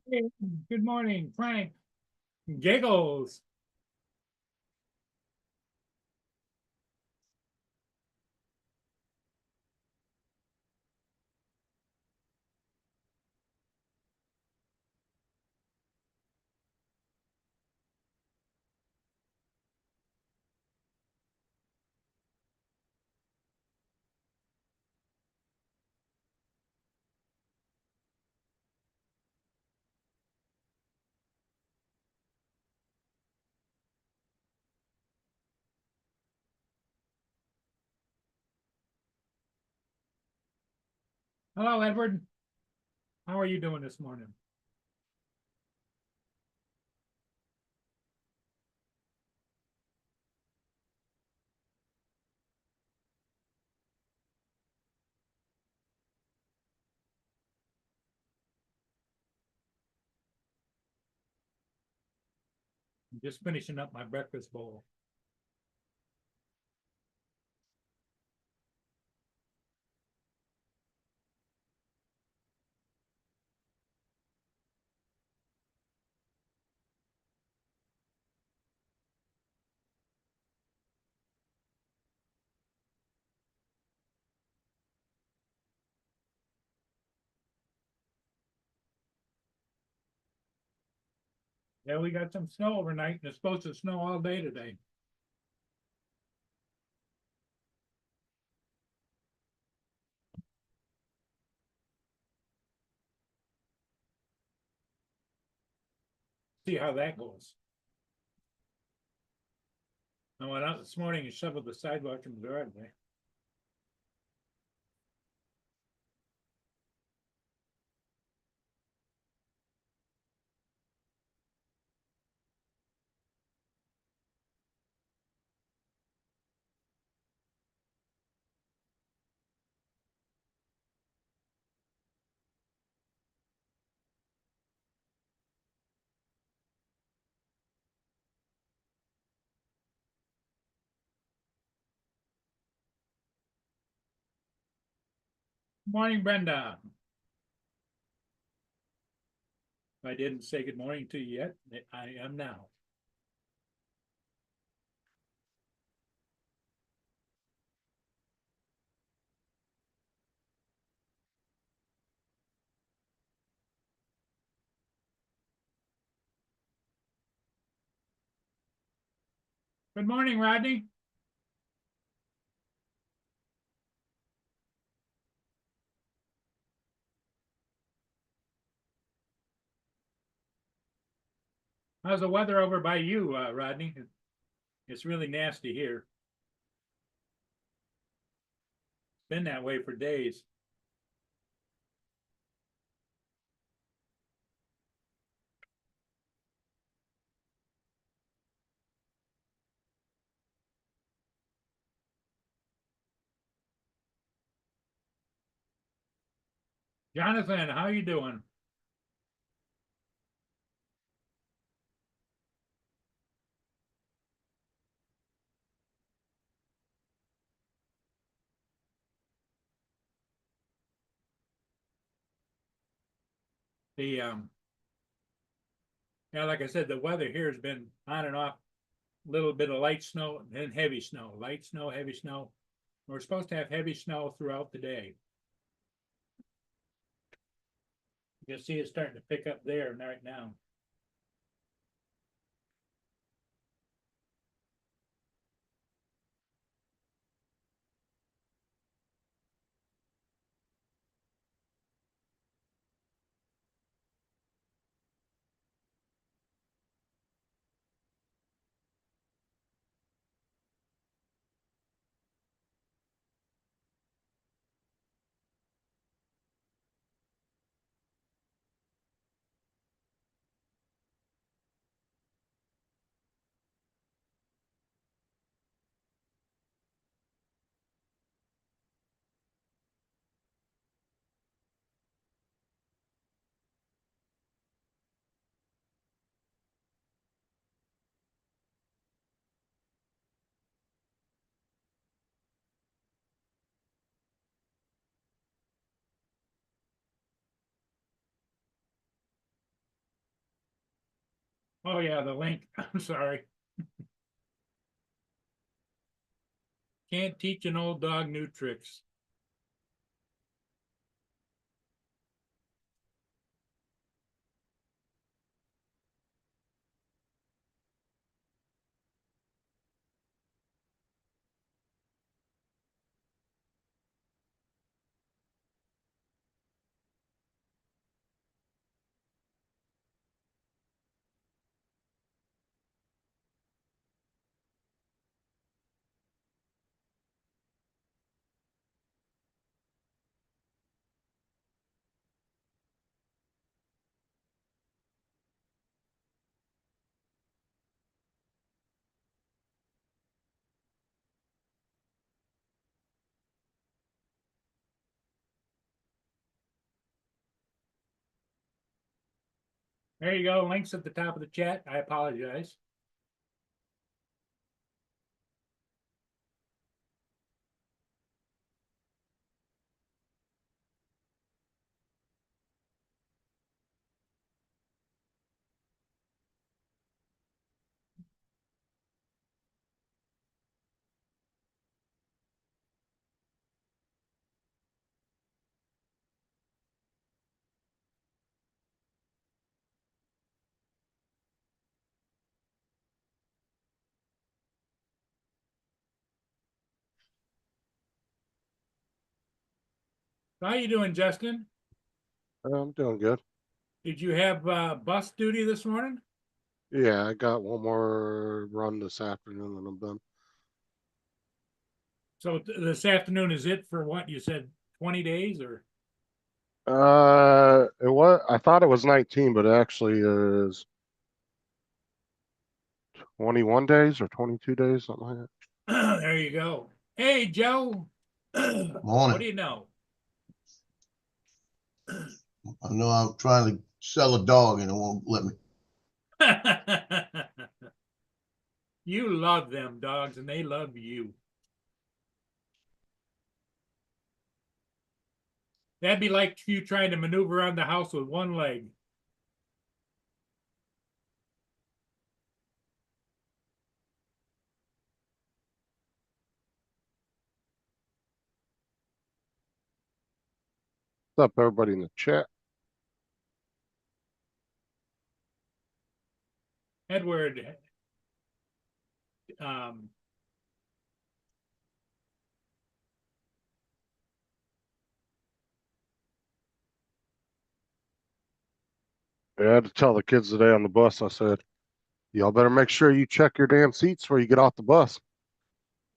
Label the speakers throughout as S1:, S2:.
S1: Hey, good morning, Frank. Giggles. Hello, Edward. How are you doing this morning? I'm just finishing up my breakfast bowl. Yeah, we got some snow overnight, and it's supposed to snow all day today. See how that goes. I went out this morning and shoveled the sidewalk in the driveway. Morning, Brenda. If I didn't say good morning to you yet, I am now. Good morning, Rodney. How's the weather over by you, Rodney? It's really nasty here. It's been that way for days. Jonathan, how you doing? The Yeah, like I said, the weather here has been on and off, a little bit of light snow and then heavy snow, light snow, heavy snow. We're supposed to have heavy snow throughout the day. You'll see it starting to pick up there right now. Oh, yeah, the link. I'm sorry. Can't teach an old dog new tricks. There you go. Links at the top of the chat. I apologize. How you doing, Justin?
S2: I'm doing good.
S1: Did you have bus duty this morning?
S2: Yeah, I got one more run this afternoon and I'm done.
S1: So this afternoon is it for what you said, 20 days or?
S2: I thought it was 19, but it actually is 21 days or 22 days, something like that.
S1: There you go. Hey, Joe. What do
S3: Morning.
S1: you know?
S3: I know I'm trying to sell a dog and it won't let me.
S1: You love them dogs and they love you. That'd be like you trying to maneuver around the house with one leg.
S2: What's up, everybody in the chat?
S1: Edward, um,
S2: I had to tell the kids today on the bus, I said, y'all better make sure you check your damn seats before you get off the bus.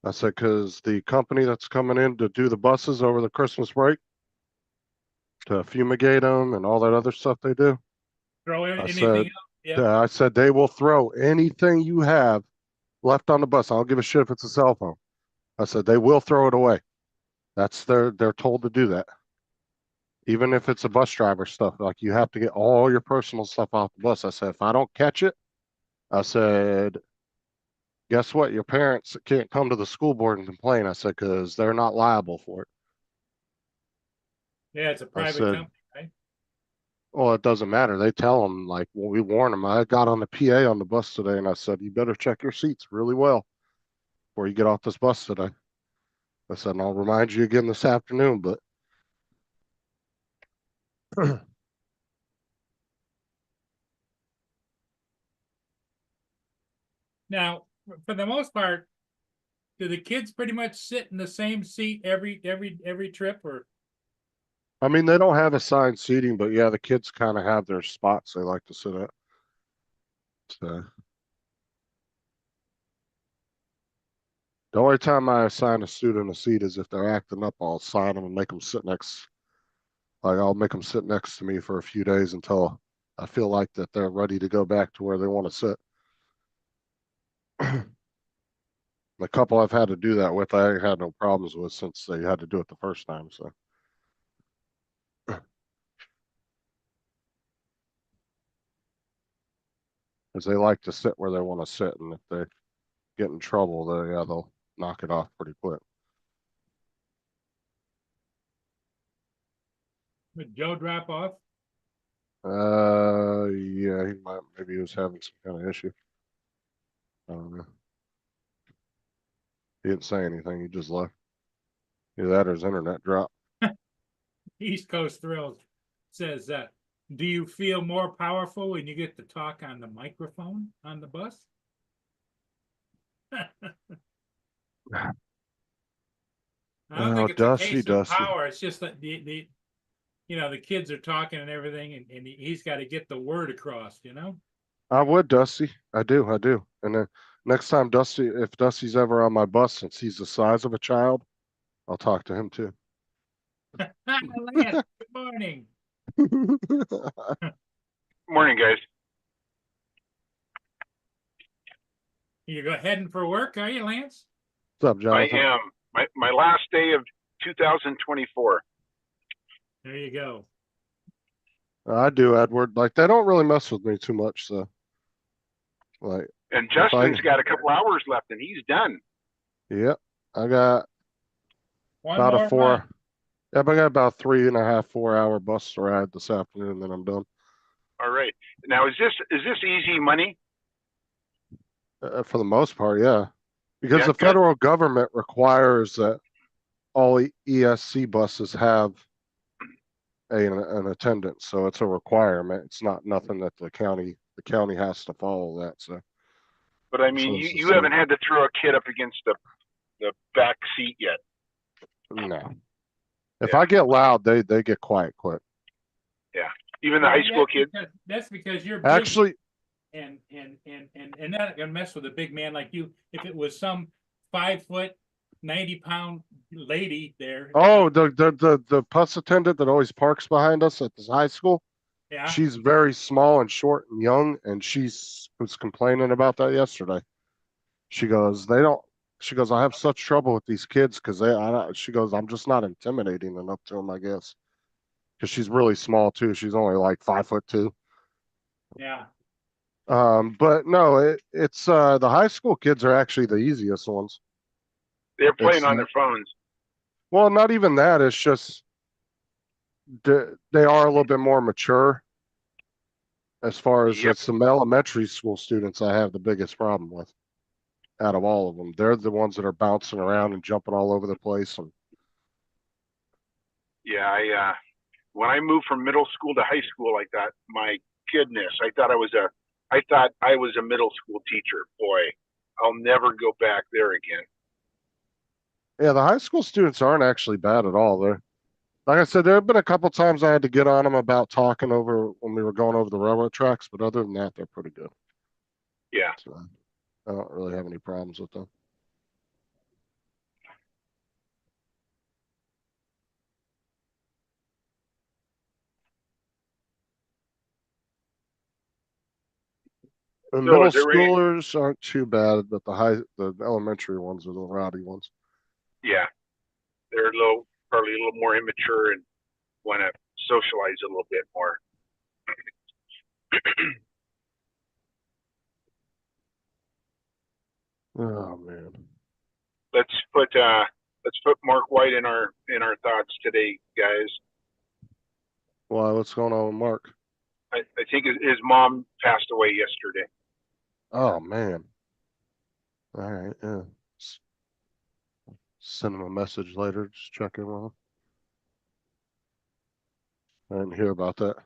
S2: I said, because the company that's coming in to do the buses over the Christmas break, to fumigate them and all that other stuff they do,
S1: throw
S2: I
S1: anything
S2: said,
S1: out. Yep.
S2: I said they will throw anything you have left on the bus. I don't give a shit if it's a cell phone. I said they will throw it away. They're told to do that. Even if it's a bus driver stuff, like you have to get all your personal stuff off the bus. I said if I don't catch it, I said, guess what? Your parents can't come to the school board and complain. I said because they're not liable for it.
S1: Yeah, it's a
S2: I
S1: private
S2: said,
S1: company, right?
S2: well, it doesn't matter. They tell them like, well, we warn them. I got on the PA on the bus today and I said, you better check your seats really well before you get off this bus today. I said, and I'll remind you again this afternoon, but
S1: Now, for the most part, do the kids pretty much sit in the same seat every trip, or?
S2: I mean, they don't have assigned seating, but yeah, the kids kind of have their spots they like to sit at. So the only time I assign a student a seat is if they're acting up. I'll assign them and make them sit next. Like I'll make them sit next to me for a few days until I feel like that they're ready to go back to where they want to sit. The couple I've had to do that with, I ain't had no problems with since they had to do it the first time. So because they like to sit where they want to sit, and if they get in trouble, they'll knock it off pretty quick.
S1: Would Joe drop off?
S2: Yeah, maybe he was having some kind of issue. I don't know. He didn't say anything. He just left. Either that or his internet dropped.
S1: East Coast Thrills says that. Do you feel more powerful when you get to talk on the microphone on the bus? I don't
S2: Oh,
S1: think it's a case of
S2: Dusty.
S1: power. It's just that the the kids are talking and everything, and he's got to get the word across.
S2: I would, Dusty. I do. And then next time if Dusty's ever on my bus and sees the size of a child, I'll talk to him too.
S1: Lance, good morning.
S4: Morning, guys.
S1: You go heading for work, are you, Lance?
S2: What's up,
S4: I
S2: Jonathan?
S4: am. My last day of 2024.
S1: There you go.
S2: I do, Edward. Like they don't really mess with me too much, so like
S4: And
S2: If I-
S4: Justin's got a couple hours left and he's done.
S2: yep. I got
S1: One
S2: about
S1: more
S2: a four.
S1: month.
S2: Yep, I got about 3.5, 4 hour bus ride this afternoon, then I'm done.
S4: All right. Now, is this easy money?
S2: For the most part, yeah. Because
S4: Yeah,
S2: the
S4: good.
S2: federal government requires that all ESC buses have an attendant, so it's a requirement. It's not nothing that the county has to follow that. So
S4: But I mean,
S2: So it's the
S4: you
S2: same.
S4: haven't had to throw a kid up against the back seat yet.
S2: no. If
S4: Yeah.
S2: I get loud, they get quiet quick.
S4: Even the high school kids.
S1: That's because you're big
S2: Actually,
S1: and not gonna mess with a big man like you. If it was some 5 foot, 90-pound lady there.
S2: oh, the bus attendant that always parks behind us at this high school.
S1: Yeah.
S2: She's very small and short and young, and was complaining about that yesterday. She goes, I have such trouble with these kids because she goes, I'm just not intimidating enough to them, I guess. Because she's really small too. She's only like 5'2".
S1: Yeah.
S2: But no, it's the high school kids are actually the easiest ones.
S4: They're playing
S2: It's
S4: on their phones.
S2: Well, not even that. It's just they are a little bit more mature. As far as
S4: Yep.
S2: it's some elementary school students I have the biggest problem with out of all of them. They're the ones that are bouncing around and jumping all over the place. And
S4: Yeah, when I moved from middle school to high school like that, my goodness, I thought I was a middle school teacher. Boy, I'll never go back there again.
S2: yeah, the high school students aren't actually bad at all. They're like I said, there have been a couple times I had to get on them about talking over when we were going over the railroad tracks, but other than that, they're pretty good.
S4: Yeah.
S2: So I don't really have any problems with them. The
S4: So
S2: middle
S4: is it rain?
S2: schoolers aren't too bad, but the elementary ones are the rowdy ones.
S4: Yeah, they're probably a little more immature and want to socialize a little bit more.
S2: Oh man.
S4: Let's put Mark White in our thoughts today, guys.
S2: Why? What's going on with Mark?
S4: I think his mom passed away yesterday.
S2: Oh man. All right. Yeah. Send him a message later. Just check in with him. I didn't hear about that.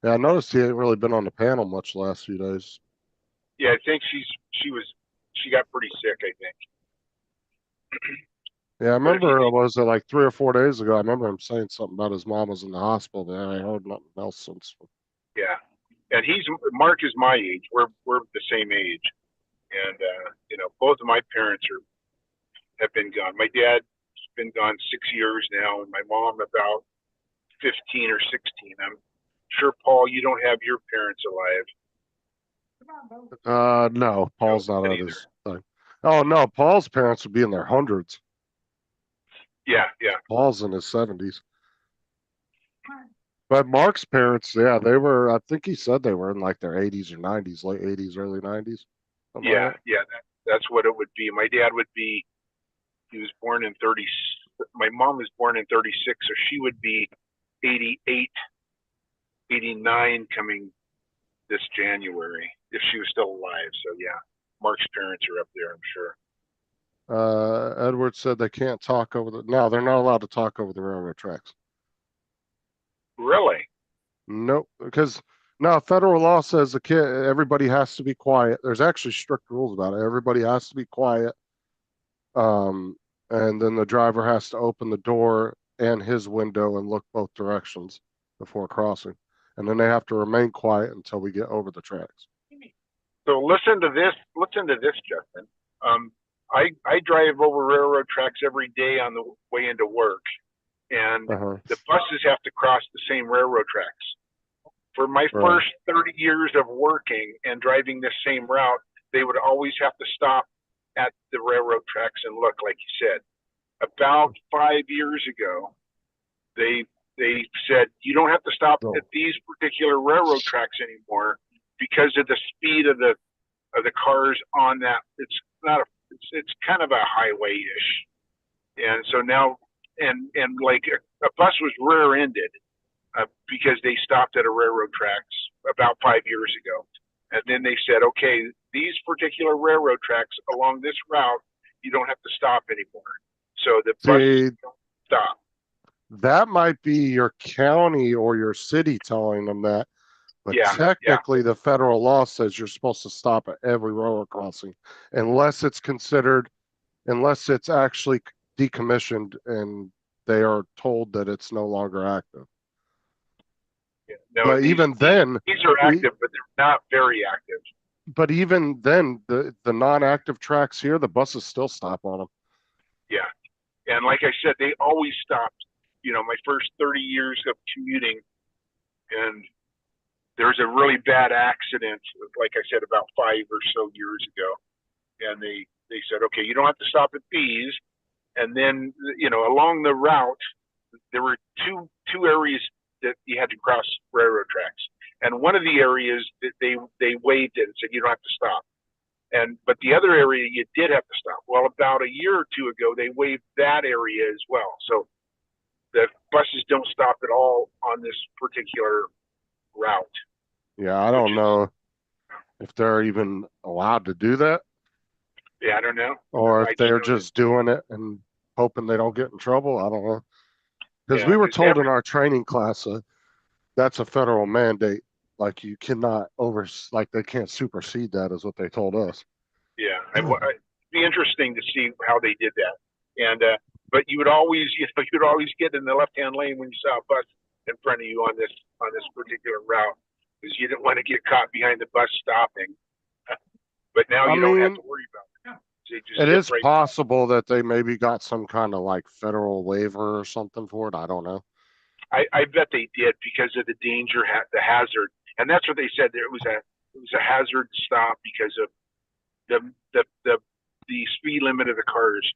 S2: Yeah, I noticed he ain't really been on the panel much the last few days.
S4: Yeah, I think she got pretty sick, I think.
S2: Yeah, I remember was it like 3 or 4 days ago? I remember him saying something about his mom was in the hospital, but I heard nothing else since.
S4: Yeah, and Mark is my age. We're the same age, and both of my parents have been gone. My dad's been gone 6 years now, and my mom about 15 or 16. I'm sure, Paul, you don't have your parents alive.
S2: No, Paul's
S4: No,
S2: not
S4: me
S2: at
S4: neither.
S2: his thing. Oh no, Paul's parents would be in their hundreds.
S4: Yeah.
S2: Paul's in his 70s. But Mark's parents, yeah, I think he said they were in like their 80s or 90s, late 80s, early 90s.
S4: Yeah, that's what it would be. My dad would be, he was born born in my mom was born in 36, so she would be 88, 89 coming this January if she was still alive. So yeah, Mark's parents are up there, I'm sure.
S2: Edward said they can't talk over no, they're not allowed to talk over the railroad tracks.
S4: Really?
S2: Nope, because no, federal law says everybody has to be quiet. There's actually strict rules about it. Everybody has to be quiet. And then the driver has to open the door and his window and look both directions before crossing. And then they have to remain quiet until we get over the tracks.
S4: So listen to this, Justin. I drive over railroad tracks every day on the way into work, and the buses have to cross the same railroad tracks. For my first 30 years of working and driving this same route, they would always have to stop at the railroad tracks and look, like you said. About 5 years ago, they said you don't have to stop at these particular railroad tracks anymore because of the speed of the cars on that. It's kind of a highway-ish, and so now and like a bus was rear-ended because they stopped at a railroad tracks about 5 years ago, and then they said, okay, these particular railroad tracks along this route, you don't have to stop anymore. So the buses don't stop.
S2: That might be your county or your city telling them that, but technically the federal law says you're supposed to stop at every railroad crossing unless it's actually decommissioned and they are told that it's no longer active.
S4: Yeah. No,
S2: but even then,
S4: these are active, but they're not very active.
S2: But even then, the non-active tracks here, the buses still stop on them.
S4: Yeah, and like I said, they always stopped. You know, my first 30 years of commuting, and there was a really bad accident, like I said, about 5 or so years ago, and they said, okay, you don't have to stop at these, and then along the route, there were two areas that you had to cross railroad tracks, and one of the areas that they waived it and said you don't have to stop, but the other area you did have to stop. Well, about a year or two ago, they waived that area as well, so the buses don't stop at all on this particular route.
S2: Yeah, I don't know if they're even allowed to do that.
S4: Yeah, I don't know.
S2: Or if they're just doing it and hoping they don't get in trouble. I don't know. Because we were told in our training class that's a federal mandate. Like you cannot they can't supersede that, is what they told us.
S4: Yeah, it'd be interesting to see how they did that. And but you would always get in the left-hand lane when you saw a bus in front of you on this particular route, because you didn't want to get caught behind the bus stopping. But now you don't have to worry about it. So
S2: it is possible that they maybe got some kind of like federal waiver or something for it. I don't know.
S4: I bet they did because of the danger, the hazard, and that's what they said. There was a hazard stop because of the speed limit of the cars.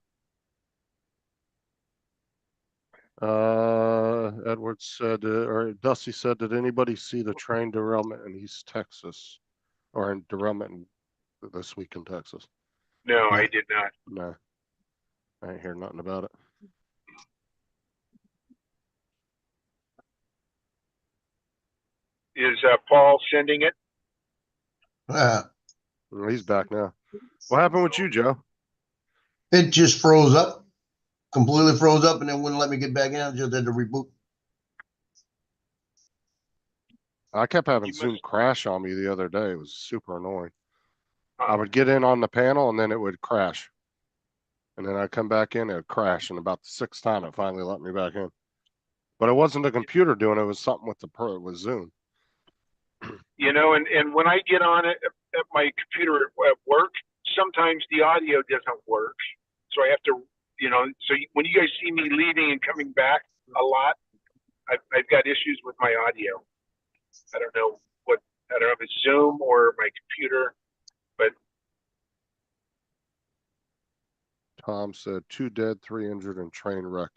S2: Edward said, or Dusty said, did anybody see the train derailment in East Texas or in derailment this week in Texas?
S4: No, I did not.
S2: No, I ain't hear nothing about it.
S4: Is Paul sending it?
S2: He's back now. What happened with you, Joe?
S3: It just froze up, completely froze up, and then wouldn't let me get back in. I just had to reboot.
S2: I kept having Zoom crash on me the other day. It was super annoying. I would get in on the panel and then it would crash. And then I'd come back in, it would crash. And about the 6th time, it finally let me back in. But it wasn't the computer doing it. It was something with Zoom.
S4: And when I get on it at my computer at work, sometimes the audio doesn't work. So I have to, when you guys see me leaving and coming back a lot, I've got issues with my audio. I don't know if it's Zoom or my computer, but.
S2: Tom said 2 dead, 3 injured, and train wreck.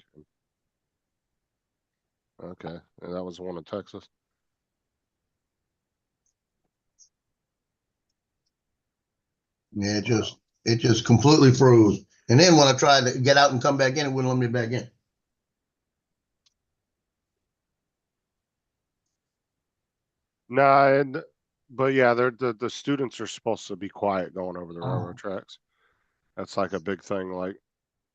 S2: Okay, and that was the one in Texas.
S3: Yeah, it just completely froze. And then when I tried to get out and come back in, it wouldn't let me back in.
S2: No, but yeah, the students are supposed to be quiet going over the railroad tracks. That's like a big thing. Like,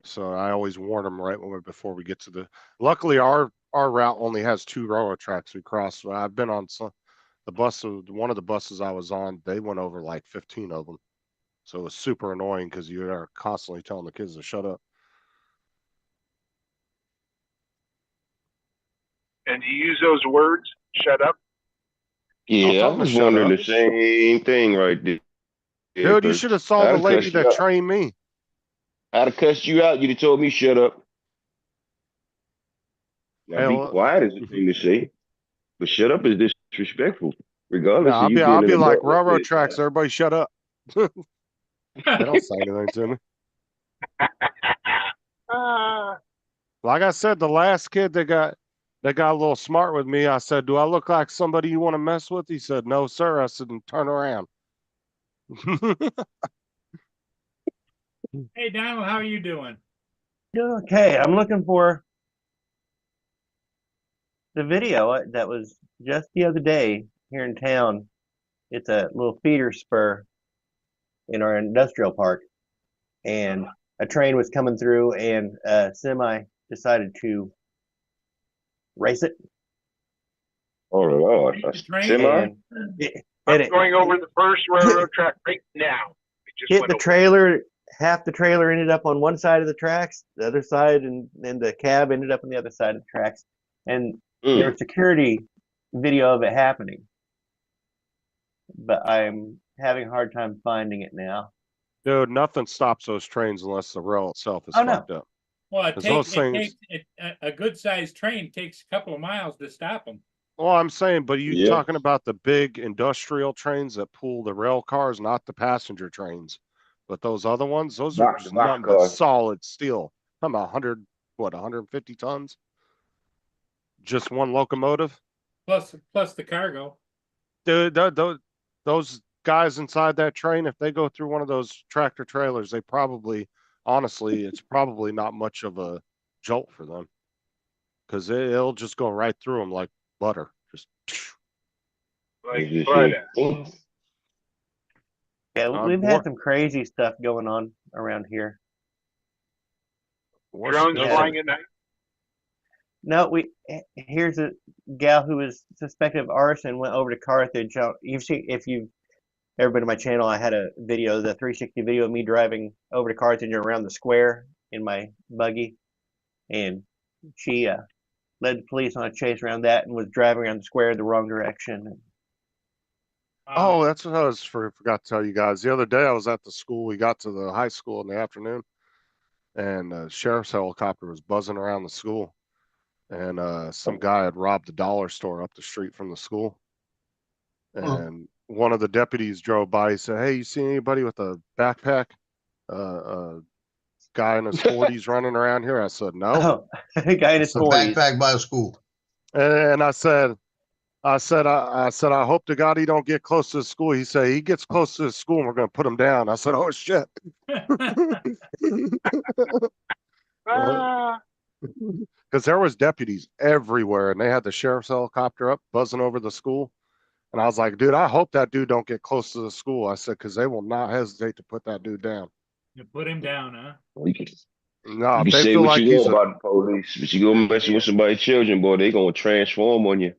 S2: so I always warn them right before we get to the. Luckily, our route only has 2 railroad tracks we cross. I've been on one of the buses I was on. They went over like 15 of them, so it was super annoying because you are constantly telling the kids to shut up.
S4: And you use those words, shut up.
S5: Yeah, I
S2: tell 'em to
S5: was
S2: shut
S5: wondering
S2: up.
S5: the same thing right there.
S2: Dude, you
S5: 'cause
S2: should have saw
S5: I'd
S2: the
S5: have
S2: lady
S5: cussed you
S2: that
S5: out.
S2: trained me.
S5: I'd have cussed you out. You'd have told me shut up. Now be
S2: Hell,
S5: quiet is the thing to say, but shut up is disrespectful,
S2: no,
S5: regardless of
S2: I'll
S5: you
S2: be
S5: being an
S2: like
S5: adult.
S2: railroad tracks. Everybody shut up. They don't say anything to me. Like I said, the last kid that got a little smart with me, I said, "Do I look like somebody you want to mess with?" He said, "No, sir." I said, "And turn around."
S1: Hey, Donald, how are you doing?
S6: Doing okay. I'm looking for the video that was just the other day here in town. It's a little feeder spur in our industrial park, and a train was coming through, and a semi decided to race it.
S5: Oh Lord,
S1: The train?
S5: semi?
S6: And
S4: I'm
S6: it
S4: going over the first railroad track right now. It just
S6: hit
S4: went
S6: the
S4: over.
S6: trailer. Half the trailer ended up on one side of the tracks, the other side, and the cab ended up on the other side of the tracks. And there was security video of it happening, but I'm having a hard time finding it now.
S2: Dude, nothing stops those trains unless the rail itself is
S6: Oh, no.
S2: fucked up.
S1: Well,
S2: Because those things.
S1: a good sized train takes a couple of miles to stop them.
S2: Well, I'm saying, but you
S5: Yeah.
S2: talking about the big industrial trains that pull the rail cars, not the passenger trains. But those other ones, those are
S5: Box
S2: nothing but
S5: cars.
S2: solid steel. I'm 150 tons? Just one locomotive?
S1: Plus the cargo.
S2: Dude, those guys inside that train, if they go through one of those tractor trailers, they probably, honestly, it's probably not much of a jolt for them. Because it'll just go right through them like butter. Just.
S4: Like
S5: Is this
S4: butter.
S5: it?
S6: Yeah, we've had some crazy stuff going on around here.
S4: Drones
S6: Yeah.
S4: flying at night.
S6: No, here's a gal who was suspected of arson, went over to Carthage. You've seen, if you've ever been to my channel, I had a video, the 360 video of me driving over to Carthage around the square in my buggy, and she led the police on a chase around that and was driving around the square the wrong direction.
S2: Oh, that's what I forgot to tell you guys. The other day I was at the school. We got to the high school in the afternoon, and a sheriff's helicopter was buzzing around the school. And some guy had robbed the dollar store up the street from the school. And one of the deputies drove by. He said, "Hey, you see anybody with a backpack? Guy in his 40s running around here?" I said, "No."
S6: Oh, a guy in his 40s.
S3: Backpack by a school.
S2: And I said, I hope to God he don't get close to the school. He said, he gets close to the school and we're going to put him down. I said, oh shit. Because there was deputies everywhere and they had the sheriff's helicopter up buzzing over the school. And I was like, dude, I hope that dude don't get close to the school. I said, because they will not hesitate to put that dude down.
S1: You put him down, huh?
S5: You can,
S2: No,
S5: you
S2: if
S5: can
S2: they
S5: say
S2: feel
S5: what
S2: like
S5: you
S2: he's
S5: want about the police, but you go messing with somebody's children, boy, they gonna transform on you.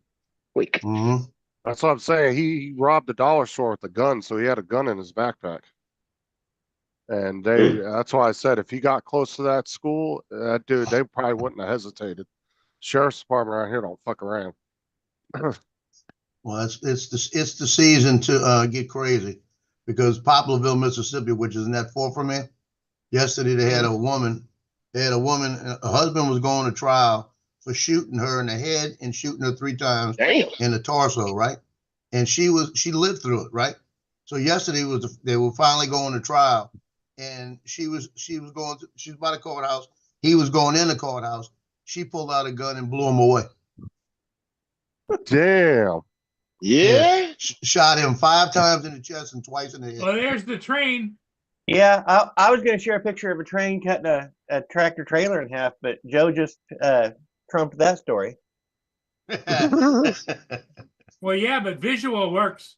S5: Quick.
S2: That's what I'm saying. He robbed the dollar store with a gun, so he had a gun in his backpack. And that's why I said if he got close to that school, that dude, they probably wouldn't have hesitated. Sheriff's department around here don't fuck around.
S3: Well, it's the season to get crazy, because Poplarville, Mississippi, which is in that four from me, yesterday they had a woman. A husband was going to trial for shooting her in the head and shooting her 3 times in the torso, right? And she lived through it, right? So yesterday they were finally going to trial, and she was by the courthouse. He was going in the courthouse. She pulled out a gun and blew him away.
S2: Damn.
S5: Yeah.
S3: Shot him 5 times in the chest and twice in the head.
S1: Well, there's the train.
S6: Yeah, I was going to share a picture of a train cutting a tractor trailer in half, but Joe just trumped that story.
S1: Well, yeah, but visual works.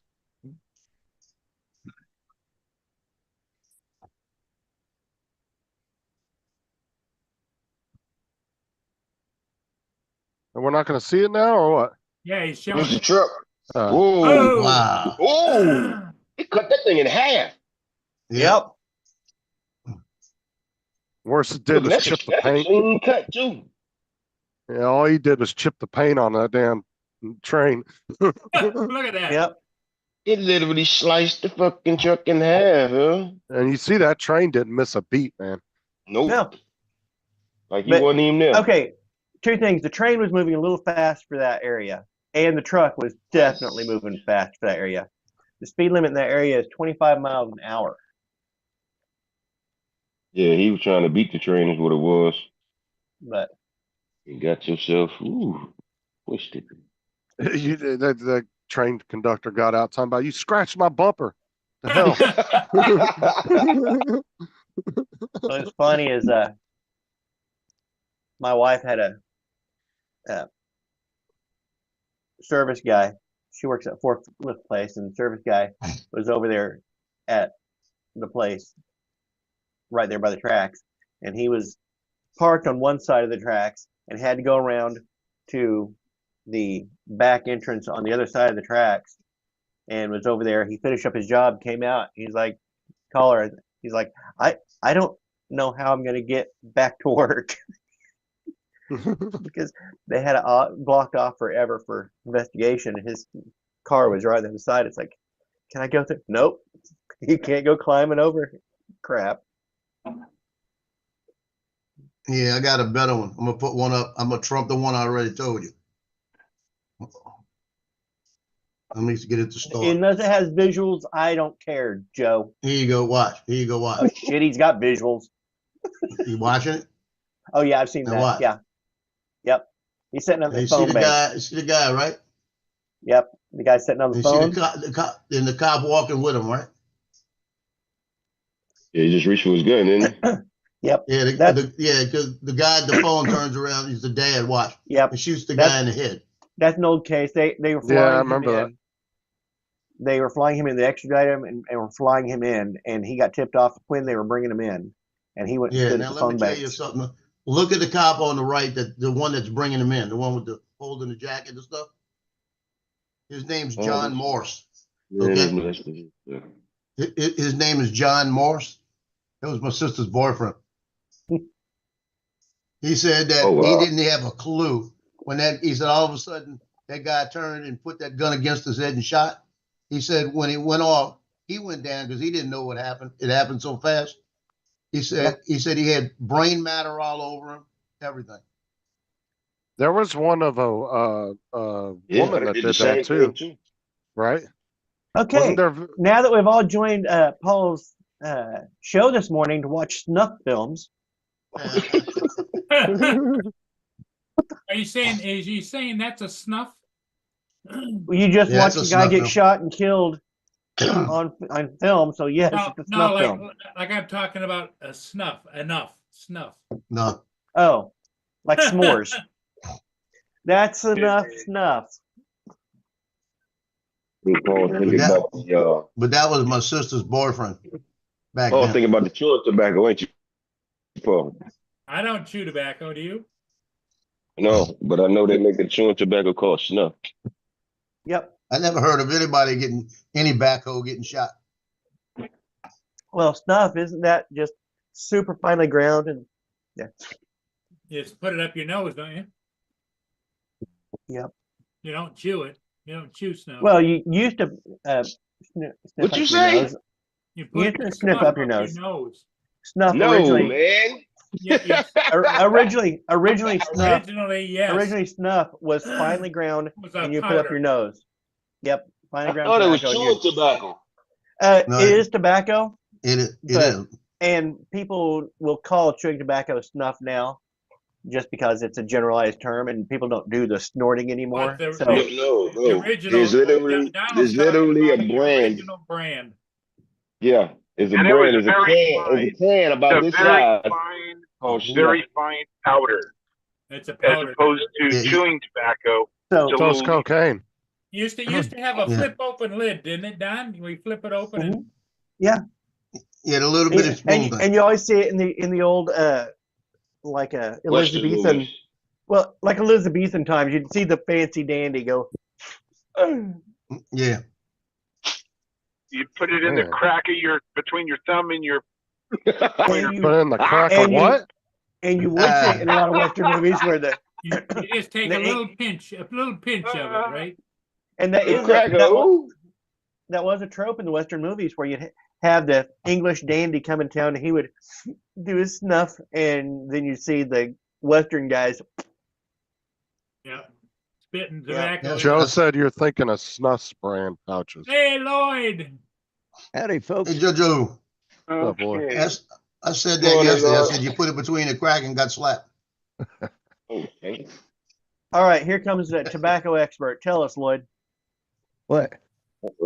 S2: And we're not going to see it now, or what?
S1: Yeah, he's showing
S5: Where's the
S1: it.
S5: truck?
S2: Uh,
S5: Whoa.
S3: Wow.
S5: Oh, he cut that thing in half.
S3: Yep.
S2: worst it did
S5: Look,
S2: was
S5: that's
S2: chip the
S5: that's a
S2: paint.
S5: clean cut too.
S2: Yeah, all he did was chip the paint on that damn train.
S1: Look at that.
S6: Yep.
S5: It literally sliced the fucking truck in half, huh?
S2: And you see that train didn't miss a beat, man.
S5: Nope.
S6: No.
S5: Like he
S6: But-
S5: wasn't even there.
S6: Okay. Two things. The train was moving a little fast for that area, and the truck was definitely moving fast for that area. The speed limit in that area is 25 miles an hour.
S5: Yeah, he was trying to beat the train is what it was.
S6: But
S5: You got yourself twisted.
S2: The train conductor got out talking about, you scratched my bumper. The hell?
S6: what's funny is my wife had a service guy. She works at forklift place, and the service guy was over there at the place right there by the tracks, and he was parked on one side of the tracks and had to go around to the back entrance on the other side of the tracks, and was over there. He finished up his job, came out. He's like, call her. He's like, I don't know how I'm going to get back to work because they had it blocked off forever for investigation. And his car was right on the side. It's like, can I go through? Nope. You can't go climbing over. Crap.
S3: Yeah, I got a better one. I'm gonna put one up. I'm gonna trump the one I already told you. Let me get it to start.
S6: Unless it has visuals, I don't care, Joe.
S3: Here you go. Watch. Here you go.
S6: Oh
S3: Watch.
S6: shit, he's got visuals.
S3: You watching it?
S6: Oh yeah, I've seen
S3: Now
S6: that.
S3: what?
S6: Yeah. Yep. He's sitting on
S3: You
S6: the
S3: see
S6: phone
S3: the
S6: bank.
S3: guy? You see the guy, right?
S6: Yep. The guy sitting on the
S3: You see
S6: phone.
S3: the cop walking with him, right?
S5: Yeah, he just reached for his gun, didn't he?
S6: Yep.
S3: Yeah,
S6: That's-
S3: because the guy at the phone turns around. He's the dad. Watch.
S6: Yep.
S3: And shoots the
S6: That's-
S3: guy in the head.
S6: That's an old case. They were flying
S2: Yeah, I
S6: him
S2: remember
S6: in. They were flying him in. They extradited him and were flying him in, and he got tipped off when they were bringing him in, and he went and
S3: Yeah.
S6: stood
S3: Now
S6: at the
S3: let me
S6: phone
S3: tell
S6: bank.
S3: you something. Look at the cop on the right, the one that's bringing him in, the one with the holding the jacket and stuff. His name's
S5: Oh,
S3: John
S5: that's-
S3: Morse.
S5: Yeah,
S3: Okay.
S5: yeah.
S3: His name is John Morse. That was my sister's boyfriend. He said that
S5: Oh, wow.
S3: he didn't have a clue when he said all of a sudden that guy turned and put that gun against his head and shot. He said when he went off, he went down because he didn't know what happened. It happened so fast. He said he had brain matter all over him, everything.
S2: There was one of a
S5: Yeah,
S2: woman
S5: I
S2: that
S5: did
S2: did
S5: the same
S2: that too,
S5: thing,
S2: right?
S6: Okay.
S2: Wasn't there?
S6: Now that we've all joined Paul's show this morning to watch snuff films,
S1: Are you saying? Is he saying that's a snuff?
S6: you just
S3: Yeah,
S6: watched
S3: it's
S6: a
S3: a
S6: guy
S3: snuff
S6: get
S3: film.
S6: shot and killed on film. So yes,
S1: No,
S6: it's a
S1: no,
S6: snuff
S1: like
S6: film.
S1: I'm talking about a snuff. Enough snuff.
S3: No,
S6: Oh, like s'mores. That's enough snuff.
S5: Paul thinking
S3: Yeah.
S5: about the
S3: but that was my sister's boyfriend back
S5: Paul
S3: then.
S5: thinking about the chewing tobacco, ain't you, Paul?
S1: I don't chew tobacco. Do you?
S5: No, but I know they make the chewing tobacco called snuff.
S6: Yep.
S3: I never heard of anybody getting any backhoe getting shot.
S6: Well, snuff isn't that just super finely ground and
S1: You just put it up your nose, don't you?
S6: Yep.
S1: You don't chew it. You don't chew snuff.
S6: well, you used to sniff
S5: What'd
S6: up
S5: you
S6: your
S5: say?
S6: nose.
S1: you
S6: you
S1: put
S6: can
S1: the
S6: sniff
S1: snuff
S6: up your nose. Snuff
S5: No,
S6: originally
S5: man.
S1: Yeah,
S6: originally snuff
S1: originally, yes.
S6: originally snuff was finely ground
S1: Was a
S6: and you put up
S1: powder.
S6: your nose. Yep, finely
S5: I
S6: ground
S5: thought it was
S6: tobacco.
S5: chewing tobacco.
S3: No,
S6: It is tobacco,
S3: It is.
S6: But- and people will call chewing tobacco snuff now, just because it's a generalized term, and people don't do the snorting anymore.
S1: But the-
S6: So
S5: No,
S1: The original.
S5: There's literally
S1: Donald's
S5: a
S1: talking about
S5: brand.
S1: the original brand.
S5: Yeah, It's a
S4: And it was
S5: brand. It's a
S4: very
S5: can.
S4: fine.
S5: It's a can about
S4: It's
S5: this
S4: a very
S5: size.
S4: fine,
S5: Oh,
S4: very fine powder,
S1: It's a
S4: as
S1: powder.
S4: opposed to
S3: Yeah,
S4: chewing tobacco.
S6: So
S4: It's a
S2: So it's
S4: little,
S2: cocaine.
S1: Used to have a
S3: Yeah.
S1: flip open lid, didn't it, Don? We flip it open and
S3: Yeah, a little bit of spoon thing.
S6: and you always see it in the old like
S5: Western
S6: Elizabethan,
S5: movies.
S6: well, like Elizabethan times, you'd see the fancy dandy go.
S3: Yeah.
S4: you put it in the
S2: Man.
S4: crack of between your thumb and your
S6: And you,
S2: Put in the crack of
S6: and you-
S2: what?
S6: and you would see it in a lot of Western movies where
S1: you just take
S6: The
S1: a little pinch of it, right?
S6: and that
S5: The
S6: is
S5: cracker.
S6: that was a trope in the Western movies where you'd have the English dandy come in town and he would do his snuff, and then you see the Western guys.
S1: Yeah. Spitting
S6: Yeah.
S1: tobacco.
S3: Yeah.
S1: in
S2: Joe
S1: it.
S2: said you're thinking of snuff brand pouches.
S1: Hey, Lloyd.
S7: Howdy, folks.
S3: Hey, Jojo,
S2: Oh, boy.
S4: Okay.
S3: I said that
S5: Morning,
S3: yesterday. I
S5: Lord.
S3: said you put it between the crack and got slapped.
S5: Okay.
S6: All right, here comes the tobacco expert. Tell us, Lloyd.
S7: What?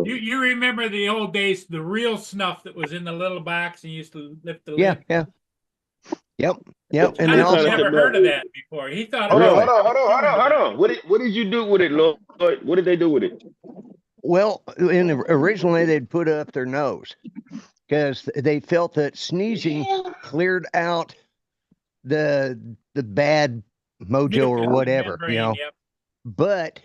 S1: You remember the old days, the real snuff that was in the little box and you used to lift the
S7: Yeah,
S1: lid?
S7: yeah. Yep. And
S1: I
S7: then
S5: also-
S1: never
S7: also,
S1: heard of that before. He thought.
S5: Hold
S1: it
S5: on,
S1: was-
S5: hold on. What did you do with it, Lord? What did they do with it?
S7: well, originally they'd put up their nose because they felt that sneezing cleared out the bad mojo or whatever, you know.
S1: Yep.
S7: But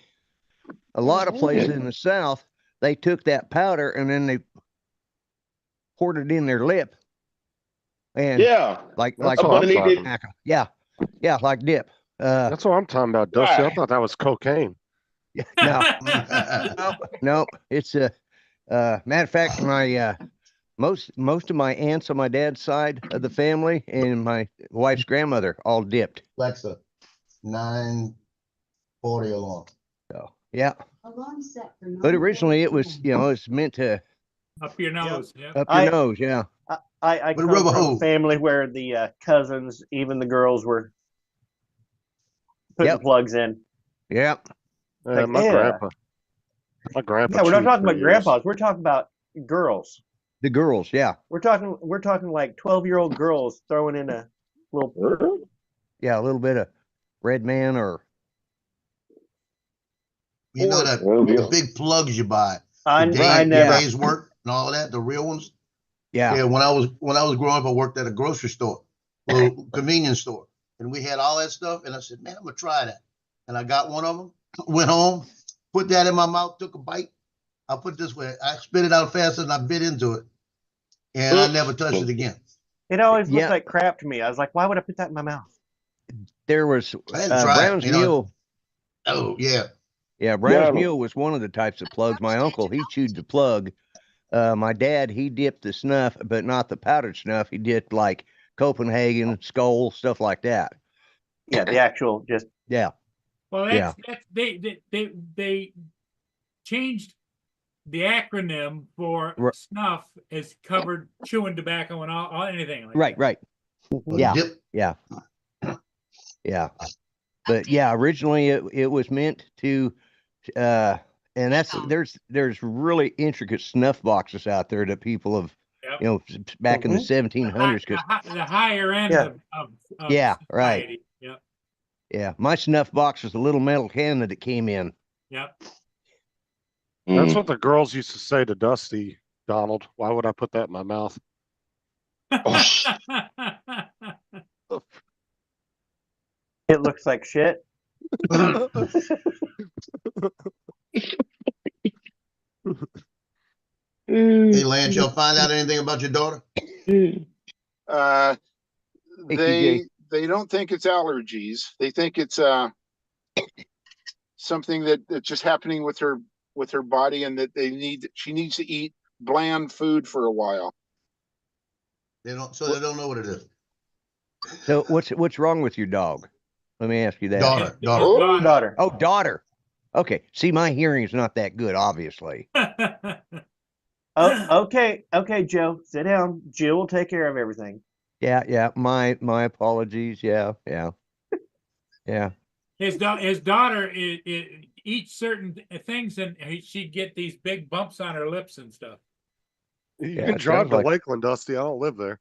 S7: a lot of places in the South, they took that powder and then they poured it in their lip, and
S5: Yeah.
S7: like
S2: That's
S5: Up
S2: what I'm
S5: underneath
S2: talking.
S5: it.
S7: tobacco. Yeah, like dip.
S2: That's what I'm talking about, Dusty. I
S5: Right.
S2: thought that was cocaine.
S7: No, it's a matter of fact, my most of my aunts on my dad's side of the family and my wife's grandmother all dipped.
S3: Alexa, 9:40 alarm.
S7: So yeah,
S8: Alarm set for
S7: but originally it was, you know, it's meant to
S1: Up your nose. Yep.
S7: up your nose. Yeah,
S6: I
S3: With a
S6: come
S3: rubber
S6: from a
S3: hose.
S6: family where the cousins, even the girls, were putting
S7: Yep.
S6: plugs in.
S7: yeah.
S6: Like,
S2: My
S6: yeah.
S2: grandpa. My grandpa.
S6: Yeah, we're not
S2: chewed
S6: talking
S2: for
S6: about
S2: years.
S6: grandpas. We're talking about girls.
S7: The girls. Yeah,
S6: We're talking like 12-year-old girls throwing in a little.
S7: yeah. A little bit of Red Man or
S3: You know that
S5: Oh, yeah.
S3: the big plugs you buy,
S6: I
S3: the
S6: never.
S3: day's work and all that, the real ones.
S7: yeah.
S3: Yeah, when I was growing up, I worked at a grocery store, little convenience store, and we had all that stuff. And I said, man, I'm gonna try that. And I got one of them. Went home, put that in my mouth, took a bite. I put it this way, I spit it out faster than I bit into it, and I never touched it again.
S6: It always looked
S7: Yeah.
S6: like crap to me. I was like, why would I put that in my mouth?
S7: There was
S3: I had to try it,
S7: Brown's
S3: you know.
S7: Mule.
S3: Oh yeah,
S7: Yeah, Brown's
S5: Yeah.
S7: Mule was one of the types of plugs. My uncle, he chewed the plug. My dad, he dipped the snuff, but not the powdered snuff. He dipped like Copenhagen, Skull, stuff like that.
S6: Yeah, the actual just.
S7: Yeah.
S1: Well,
S7: Yeah.
S1: that's they changed the acronym for
S7: Right.
S1: snuff as covered chewing tobacco and all anything like
S7: Right,
S1: that.
S7: right.
S3: A
S7: Yeah.
S3: dip.
S7: Yeah. But yeah, originally it was meant to and that's there's really intricate snuff boxes out there that people have,
S1: Yep.
S7: you know, back in the
S6: Mhm.
S7: 1700s.
S1: The,
S7: Cause
S1: the higher end
S6: Yeah.
S1: of
S7: Yeah, right.
S1: society. Yep.
S7: yeah, my snuff box was a little metal can that it came in.
S1: Yep.
S2: That's
S5: Mm.
S2: what the girls used to say to Dusty, Donald. Why would I put that in my mouth?
S5: Oh, sh-
S6: It looks like shit.
S3: Hey, Lance, y'all find out anything about your daughter?
S7: Hey, TJ.
S9: They don't think it's allergies. They think it's something that's just happening with her body, and that she needs to eat bland food for a while.
S3: They don't know what it is.
S7: So what's wrong with your dog? Let me ask you that.
S3: Daughter.
S6: Daughter.
S7: Oh, daughter. Okay. See, my hearing is not that good, obviously.
S6: Oh, okay, Joe, sit down. Jill will take care of everything.
S7: Yeah. My apologies. Yeah.
S1: His daughter eats certain things and she'd get these big bumps on her lips and stuff.
S2: You
S7: Yeah,
S2: can
S7: it
S2: drive
S7: sounds
S2: to
S7: like-
S2: Lakeland, Dusty. I don't live there.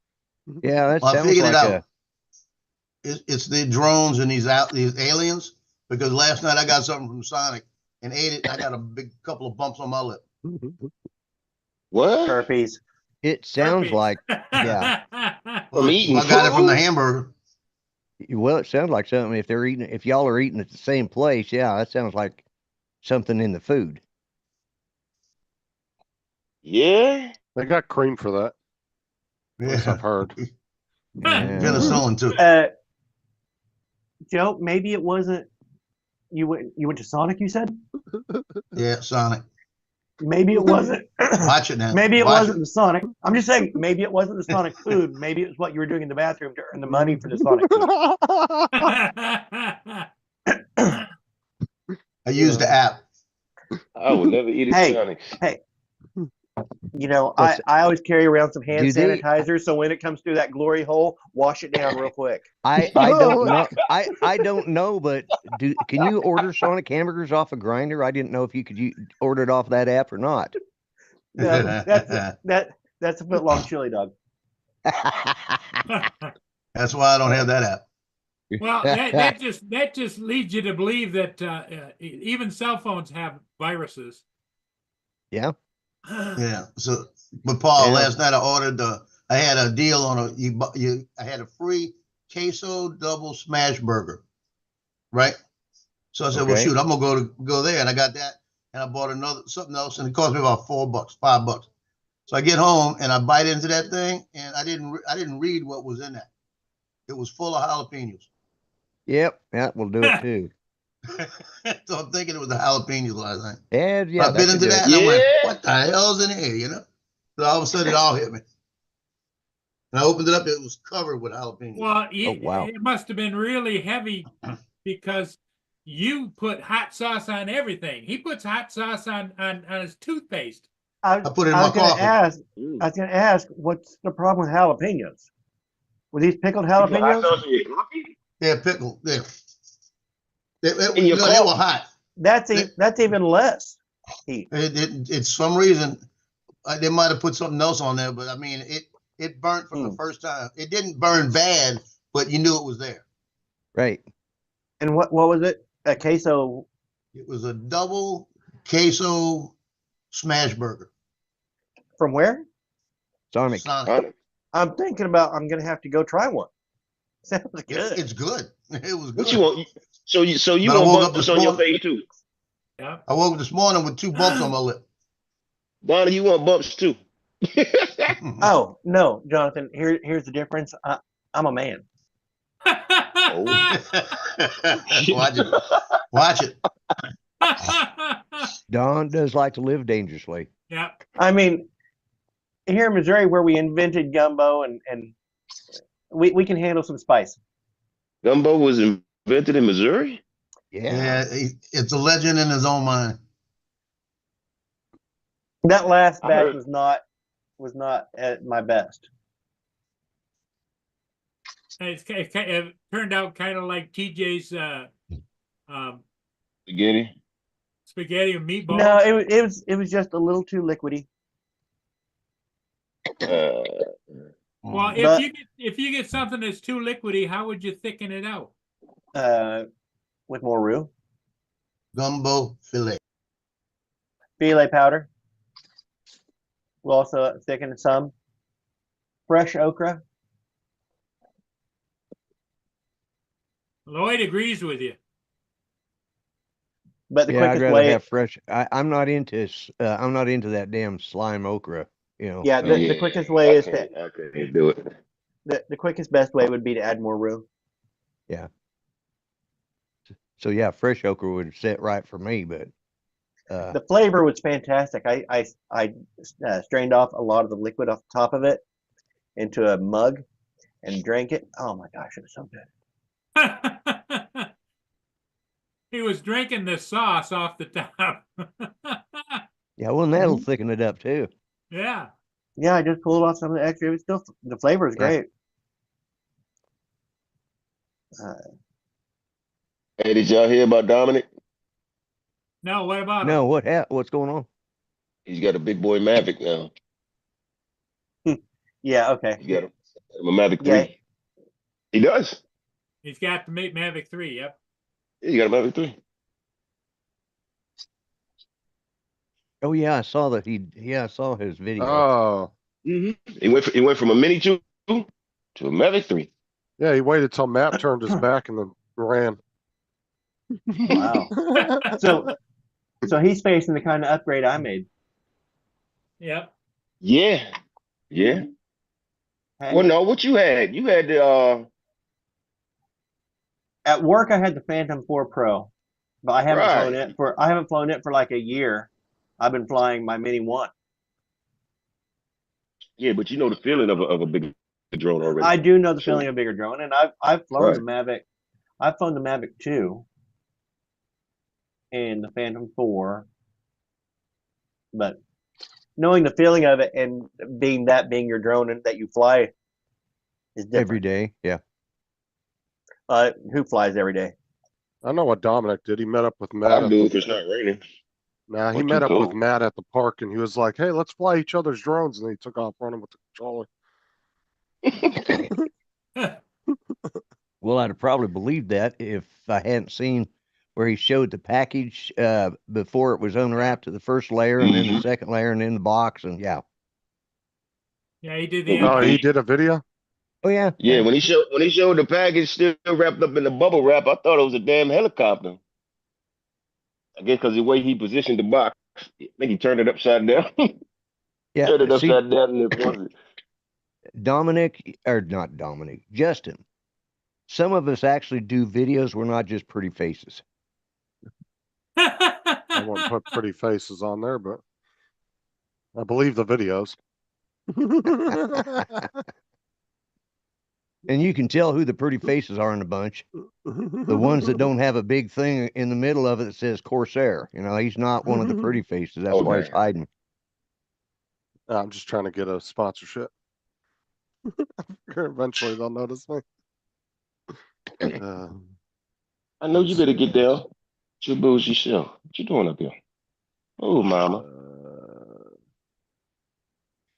S7: Yeah, that
S3: Well, I
S7: sounds
S3: figured it
S7: like
S3: out. It's the drones and these aliens. Because last night I got something from Sonic and ate it. And I got a big couple of bumps on my lip.
S5: What?
S6: Herpes.
S7: it sounds
S1: Herpes.
S7: like yeah.
S5: From eating
S3: I got it from the
S5: food?
S3: hamburger.
S7: Well, it sounds like something. If y'all are eating at the same place, yeah, that sounds like something in the food.
S5: Yeah.
S2: They got cream for that. At least I've
S3: Yeah.
S2: heard.
S7: Yeah.
S3: Penicillin too.
S6: Joe, maybe it wasn't. You went to Sonic. You said
S3: Yeah, Sonic.
S6: maybe it wasn't.
S3: Watch it now.
S6: Maybe it
S3: Watch
S6: wasn't the Sonic. I'm just saying, maybe it wasn't the Sonic food. Maybe it was what you were doing in the bathroom to earn the money for the Sonic food.
S3: I used the app.
S5: I would never eat a
S6: Hey.
S5: Sonic.
S6: You know,
S7: What's
S6: I always carry around some hand
S7: Do they-
S6: sanitizer, so when it comes through that glory hole, wash it down real quick.
S7: I don't know. I don't know, but can you order Sonic hamburgers off a grinder? I didn't know if you could order it off that app or not.
S6: No, that's a foot long chili dog.
S3: That's why I don't have that app.
S1: Well, that just leads you to believe that even cell phones have viruses.
S7: Yeah.
S3: Yeah. So, but Paul,
S7: Yeah.
S3: last night I ordered I had a deal on I had a free queso double smash burger, right? So I said, well,
S7: Okay.
S3: shoot, I'm gonna go there, and I got that, and I bought something else, and it cost me about $5. So I get home and I bite into that thing, and I didn't read what was in that. It was full of jalapenos.
S7: Yep. That will do it too.
S3: So I'm thinking it was the jalapenos last night.
S7: And yeah,
S3: I bit
S7: that
S3: into
S7: could do
S3: that,
S7: it.
S3: and I went,
S5: Yeah.
S3: "What the hell's in here?" You know. So all of a sudden, it all hit me. And I opened it up; it was covered with jalapenos.
S1: Well,
S7: wow.
S1: it must have been really heavy because you put hot sauce on everything. He puts hot sauce on his toothpaste.
S6: I
S3: put it in
S6: I
S3: my
S6: was gonna
S3: coffee.
S6: ask.
S5: Mm.
S6: I was gonna ask, what's the problem with jalapenos? Were these pickled
S5: You put hot
S6: jalapenos?
S5: sauce in your coffee?
S3: Yeah, pickle. Yeah.
S5: In your
S3: They were
S5: coffee?
S3: hot.
S6: That's even less heat.
S3: It's some reason they might have put something else on there, but I mean, it burnt from the first time. It didn't burn bad, but you knew it was there.
S7: Right.
S6: And what was it? A queso.
S3: It was a double queso smash burger.
S6: From where?
S7: Sonic.
S3: Sonic.
S5: Sonic.
S6: I'm thinking about. I'm gonna have to go try one. Sounds good.
S3: It's good. It was good.
S5: What you want? So you
S3: But I woke
S5: want
S3: up
S5: bumps
S3: this
S5: on your
S3: morning-
S5: face too?
S1: Yeah.
S3: I woke up this morning with 2 bumps on my lip.
S5: Donnie, you want bumps too?
S6: Oh no, Jonathan. Here's the difference. I'm a man.
S3: Watch it. Watch it.
S7: Don does like to live dangerously.
S1: Yeah.
S6: I mean, here in Missouri, where we invented gumbo, and we can handle some spice.
S5: Gumbo was invented in Missouri?
S3: Yeah, it's a legend in his own mind.
S6: That last
S5: I
S6: batch
S5: heard-
S6: was not at my best.
S1: It turned out kind of like TJ's
S5: Spaghetti?
S1: spaghetti and meatballs.
S6: No, it was just a little too liquidy.
S1: Well,
S6: But-
S1: if you get something that's too liquidy, how would you thicken it out?
S6: With more roux,
S3: Gumbo filet.
S6: filet powder. We'll also thicken some fresh okra.
S1: Lloyd agrees with you.
S6: But the
S7: Yeah, I'd
S6: quickest
S7: rather
S6: way,
S7: have fresh. I'm not into that damn slime okra. You know.
S6: yeah,
S7: so-
S6: the quickest way is
S5: I can't do it.
S6: the quickest best way would be to add more roux.
S7: So yeah, fresh okra would sit right for me, but
S6: The flavor was fantastic. I strained off a lot of the liquid off the top of it into a mug and drank it. Oh my gosh, it was so good.
S1: He was drinking the sauce off the top.
S7: yeah, well, and that'll thicken it up too.
S1: Yeah.
S6: Yeah, I just pulled off some of the extra. It was still, the flavor is
S7: Yeah.
S6: great.
S5: Hey, did y'all hear about Dominic?
S1: No, what about
S7: No, what's going on?
S5: He's got a big boy Mavic now.
S6: Yeah. Okay.
S5: He got a Mavic
S6: Yeah.
S5: 3. He does.
S1: He's got the Mavic 3, yep.
S5: Yeah, he got a Mavic 3.
S7: Oh yeah, I saw that I saw his video.
S2: Oh,
S5: He went from a Mini 2 to a Mavic 3.
S2: yeah, he waited till Matt turned his back and then ran.
S6: Wow. So he's facing the kind of upgrade I made.
S1: Yep.
S5: Yeah. Yeah.
S6: Hey,
S5: Well, no, what you had? You had the
S6: at work, I had the Phantom 4 Pro, but I haven't flown
S5: right.
S6: it for like a year. I've been flying my Mini 1.
S5: Yeah, but you know the feeling of a big drone already.
S6: I do know the
S5: So-
S6: feeling of bigger drone, and I've flown the Mavic. I've flown the Mavic 2 and the Phantom 4, but knowing the feeling of it and being your drone and that you fly is different.
S7: Every day. Yeah.
S6: Who flies every day?
S2: I know what Dominic did. He met up with Matt.
S5: I
S2: at
S5: do
S2: the-
S5: if it's not raining.
S2: Nah, he
S5: Or
S2: met
S5: too
S2: up with
S5: cold.
S2: Matt at the park and he was like, "Hey, let's fly each other's drones." And then he took off running with the controller.
S7: Well, I'd have probably believed that if I hadn't seen where he showed the package before it was unwrapped to the first layer and then the second layer and then the box and yeah.
S1: Yeah, he did the
S2: Oh, he
S1: unboxing.
S2: did a video?
S7: Oh yeah.
S5: Yeah, when he showed the package still wrapped up in the bubble wrap, I thought it was a damn helicopter. I guess because the way he positioned the box, I think he turned it upside down.
S7: Yeah.
S5: Turned it
S7: See,
S5: upside down and it wasn't.
S7: Justin. Some of us actually do videos. We're not just pretty faces.
S2: I wouldn't put pretty faces on there, but I believe the videos.
S7: And you can tell who the pretty faces are in the bunch. The ones that don't have a big thing in the middle of it that says Corsair. You know, he's not one of the pretty faces. That's why he's
S5: Okay.
S7: hiding.
S2: I'm just trying to get a sponsorship. Eventually they'll notice me.
S5: I know you better get down. It's your bougie self. What you doing up here? Oh, mama.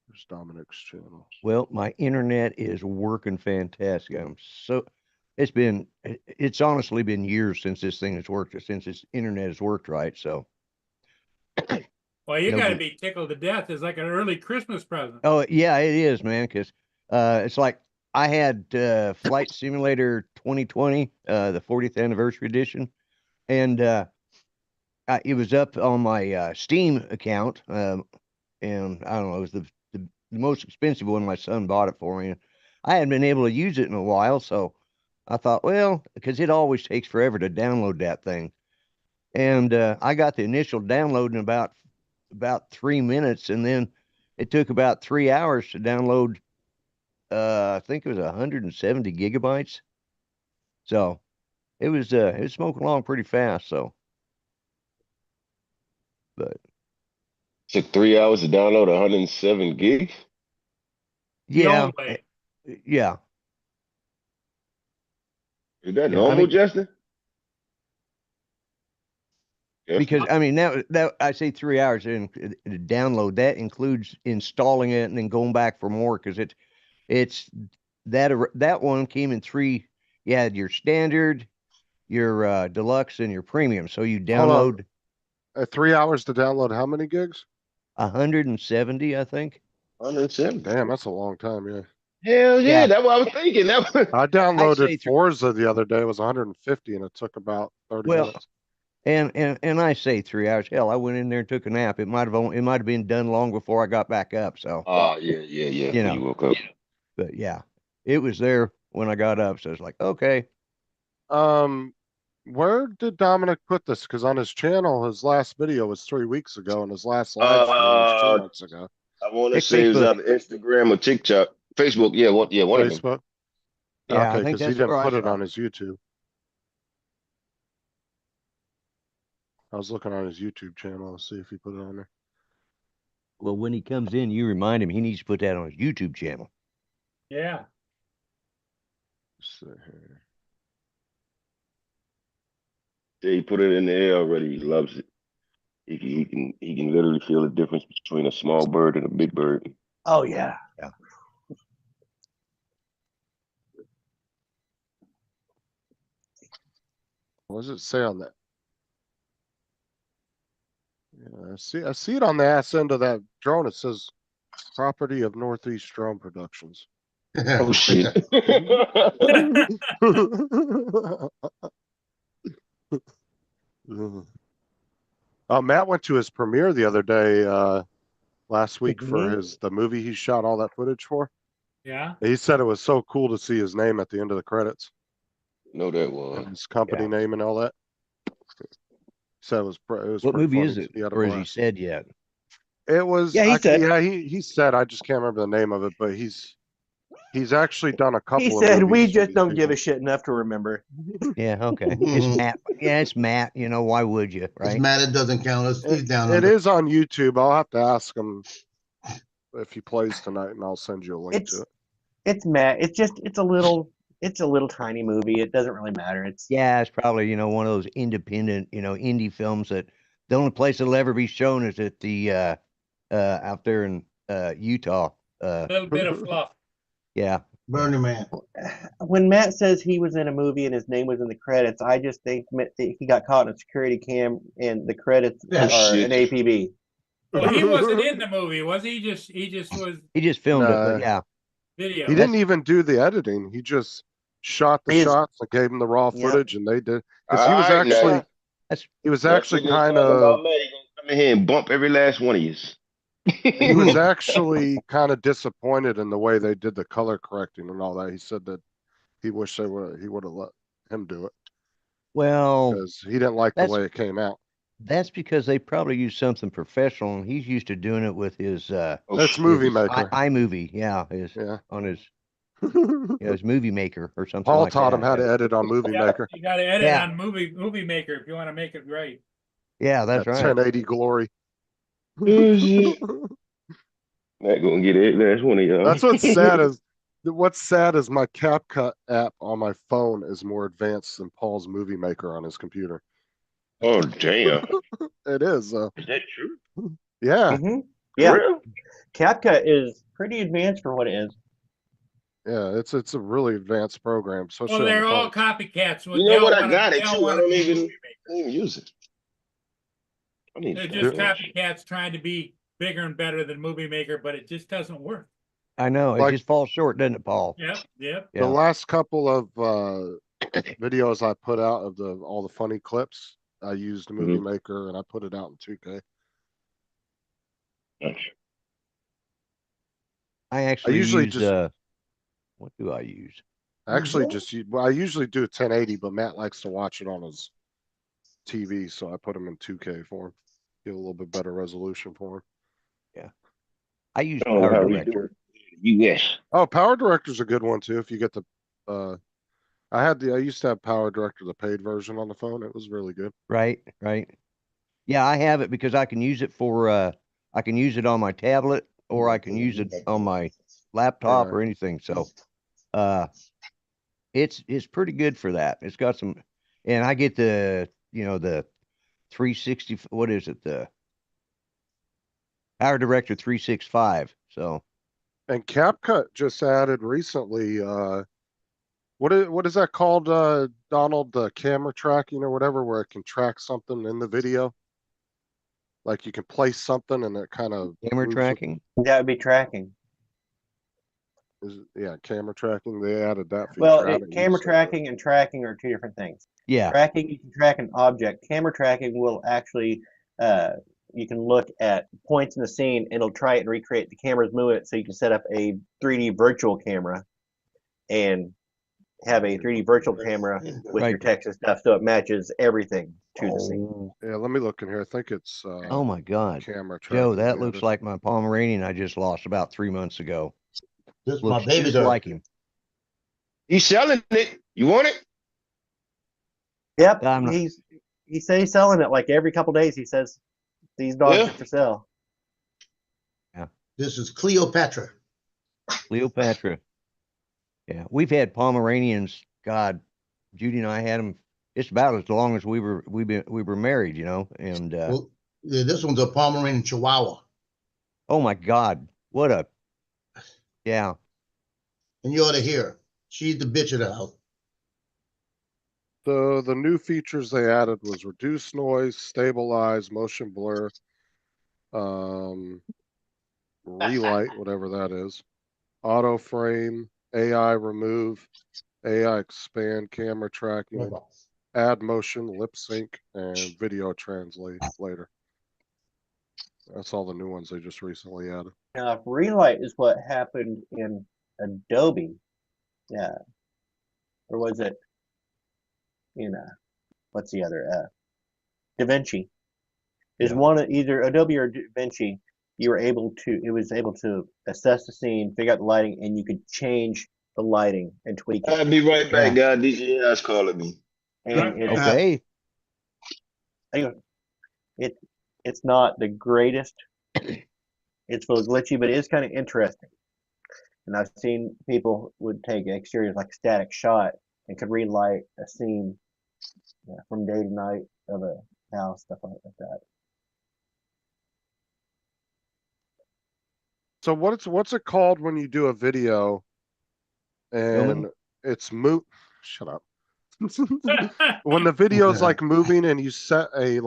S2: There's Dominic's channel.
S7: Well, my internet is working fantastic. It's honestly been years since this thing has worked, since this internet has worked right. So,
S1: Well, you
S7: No
S1: got to
S7: good.
S1: be tickled to death. It's like an early Christmas present.
S7: oh yeah, it is, man. Because it's like I had Flight Simulator 2020, the 40th anniversary edition, and it was up on my Steam account, and I don't know, it was the most expensive one. My son bought it for me. And I hadn't been able to use it in a while, so I thought, well, because it always takes forever to download that thing. And I got the initial download in about 3 minutes, and then it took about 3 hours to download. I think it was 170 gigabytes. So it was smoking along pretty fast. So, but
S5: Took 3 hours to download 107 gigs.
S1: The
S7: yeah,
S1: old way.
S7: yeah.
S5: Is that
S7: Yeah, I
S5: normal,
S7: mean-
S5: Justin? Yes.
S7: Because I mean that I say 3 hours in to download that includes installing it and then going back for more because it's that one came in three. You had your standard, your deluxe, and your premium. So you
S2: Hold on.
S7: download
S2: 3 hours to download how many gigs?
S7: 170, I think.
S5: 107.
S2: Damn, that's a long time, yeah.
S5: Hell yeah,
S7: Yeah.
S5: that's what I was thinking. That was,
S2: I downloaded
S7: say
S2: Forza the other day. It was 150 and it took about 30
S7: Well,
S2: minutes.
S7: And I say 3 hours. Hell, I went in there and took a nap. It might have been done long before I got back up. So,
S5: oh yeah.
S7: You
S5: When
S7: know.
S5: you woke up.
S7: but yeah, it was there when I got up. So it's like, okay.
S2: Where did Dominic put this? Because on his channel, his last video was 3 weeks ago, and his last live stream was 2 months ago.
S5: I want to
S7: It's
S5: say it was
S7: Facebook.
S5: on Instagram or TikTok, Facebook. Yeah, one of them.
S2: Facebook.
S7: Yeah, I
S2: Okay,
S7: think
S2: because he
S7: that's
S2: didn't
S7: where I
S2: put it
S7: saw
S2: on his YouTube. I was looking on his YouTube channel to see if he put it on there.
S7: Well, when he comes in, you remind him he needs to put that on his YouTube channel.
S1: Yeah.
S2: Let's see here.
S5: Yeah, he put it in the air already. He loves it. He can literally feel the difference between a small bird and a big bird.
S6: Oh yeah.
S2: What does it say on that? Yeah, I see it on the ass end of that drone. It says property of Northeast Drone Productions.
S5: Oh shit.
S2: Matt went to his premiere the other day, last week for
S6: Mhm.
S2: the movie he shot all that footage for.
S1: Yeah,
S2: He said it was so cool to see his name at the end of the credits
S5: No, that
S2: and
S5: was.
S2: his company
S7: Yeah.
S2: name and all that. So it was
S7: What
S2: pretty
S7: movie
S2: funny.
S7: is it?
S2: He had a
S7: Or has he
S2: blast.
S7: said yet?
S2: It was,
S6: Yeah, he said.
S2: yeah, he said, I just can't remember the name of it, but he's actually done a
S6: He
S2: couple of
S6: said, "We
S2: movies for
S6: just
S2: these
S6: don't give
S2: people.
S6: a shit enough to remember."
S7: Yeah, okay. It's Matt. Yeah, it's Matt. You know, why would you,
S3: It's
S7: right?
S3: Matt, it doesn't count. He's down
S2: It
S3: under.
S2: is on YouTube. I'll have to ask him if he plays tonight, and I'll send you a link to
S6: It's
S2: it.
S6: it's Matt. It's a little tiny movie. It doesn't really matter. It's
S7: Yeah, it's probably, you know, one of those independent, you know, indie films that the only place it'll ever be shown is at the out there in Utah.
S1: a little bit of fluff.
S7: Yeah.
S3: Burning Man.
S6: when Matt says he was in a movie and his name was in the credits, I just think that he got caught in a security cam and the credits
S3: Oh,
S6: are
S5: shit.
S6: an APB.
S1: Well, he wasn't in the movie, was he? He just was
S7: He just filmed it, but
S2: Nah.
S7: yeah.
S1: video.
S2: He didn't even do the editing. He just shot the
S6: He is-
S2: shots and gave him the raw
S6: Yep.
S2: footage, and they did. Because he was
S5: Alright, now.
S2: actually,
S7: That's
S2: he was
S5: That's
S2: actually
S5: what they
S2: kind
S5: talking
S2: of,
S5: about, man. He gonna come in here and bump every last one of you.
S2: he was actually kind of disappointed in the way they did the color correcting and all that. He said that he wished he would have let him do it
S7: well,
S2: because he didn't like the
S7: that's-
S2: way it came out.
S7: that's because they probably used something professional and he's used to doing it with his
S5: Oh,
S2: That's
S5: shit.
S2: Movie
S7: his
S2: Maker.
S7: iMovie, yeah,
S2: Yeah.
S7: on his his movie maker or something
S2: Paul
S7: like
S2: taught
S7: that.
S2: him how to edit on Movie
S1: Yeah,
S2: Maker.
S1: you got to edit
S7: Yeah.
S1: on movie maker if you want to make it right.
S7: Yeah, that's
S2: That
S7: right.
S2: 1080 glory.
S5: Oh, shit. Not gonna get it. Last one of y'all.
S2: That's what's sad is my CapCut app on my phone is more advanced than Paul's Movie Maker on his computer.
S5: Oh damn.
S2: It is.
S5: Is that true?
S2: Yeah.
S6: Mhm. Yeah,
S5: For real?
S6: CapCut is pretty advanced for what it is.
S2: Yeah. It's a really advanced program.
S1: Well,
S2: Especially on
S1: they're
S2: the
S1: all
S2: phone.
S1: copycats.
S5: You know what? I got it too. I don't even use it. I need
S1: They're
S5: to
S1: just
S5: finish.
S1: copycats trying to be bigger and better than Movie Maker, but it just doesn't work.
S7: I know. It
S2: Like-
S7: just falls short, doesn't it, Paul?
S1: Yep.
S7: Yeah.
S2: The last couple of videos I put out of all the funny clips, I used Movie Maker and I put it out in 2K.
S7: I actually
S2: usually
S7: use
S2: just-
S7: what do I use?
S2: I actually I usually do 1080, but Matt likes to watch it on his TV, so I put him in 2K for him. Get a little bit better resolution for him.
S7: I use
S5: I don't know
S7: Power
S5: how we
S7: Director.
S5: do it. US.
S2: Oh, Power Director's a good one too. If you get the, I used to have Power Director, the paid version on the phone. It was really good.
S7: Right. Yeah, I have it because I can use it for I can use it on my tablet or I can use it on my laptop
S2: Yeah.
S7: or anything. So it's pretty good for that. It's got some, and I get the, you know, the 360, what is it? The Power Director 365. So
S2: And CapCut just added recently, what is that called, Donald? The camera tracking or whatever, where it can track something in the video. Like you can place something and it kind of
S7: camera
S2: moves it.
S7: tracking.
S6: That would be tracking.
S2: Yeah, camera tracking. They added that feature.
S6: Well,
S2: I haven't
S6: camera
S2: used it, but-
S6: tracking and tracking are two different things.
S7: Yeah.
S6: Tracking, you can track an object. Camera tracking will actually, you can look at points in the scene and it'll try it and recreate the camera's movement. So you can set up a 3D virtual camera and have a 3D virtual camera with your
S7: Right.
S6: text and stuff, so it matches everything to the scene.
S7: Oh,
S2: Yeah, let me look in here. I think it's
S7: oh my God.
S2: camera
S7: Joe,
S2: tracking.
S7: that
S2: they
S7: looks
S2: added.
S7: like my Pomeranian I just lost about 3 months ago.
S3: This is my
S7: Looks
S3: baby
S7: just
S3: girl.
S7: like him.
S5: He's selling it. You want it?
S6: Yep,
S7: I'm not-
S6: he says he's selling it like every couple days. He says these dogs
S5: Yeah.
S6: are for sale.
S3: This is Cleopatra.
S7: Cleopatra. Yeah, we've had Pomeranians. God, Judy and I had them. It's about as long as we were married, you know. And
S3: Well, yeah, this one's a Pomeranian Chihuahua.
S7: oh my God, what a yeah.
S3: And you ought to hear her. She's the bitch of the house.
S2: The new features they added was reduce noise, stabilize, motion blur, relight, whatever that is, auto frame, AI remove, AI expand, camera tracking, add motion, lip sync, and video translate later. That's all the new ones they just recently added.
S6: Now, if Relight is what happened in Adobe, yeah, or was it in what's the other DaVinci? Is
S2: Yeah.
S6: one of either Adobe or DaVinci? You were able to, it was able to assess the scene, figure out the lighting, and you could change the lighting and tweak it.
S5: I'll be right back,
S7: Yeah.
S5: guys. DJI's calling me.
S6: And it's
S7: Okay.
S6: it's not the greatest. It's a little glitchy, but it is kind of interesting. And I've seen people would take exteriors like a static shot and could relight a scene from day to night of a house, stuff like that.
S2: So what's it called when you do a video and
S7: Filming?
S2: it's shut up. When the video is like moving and you set a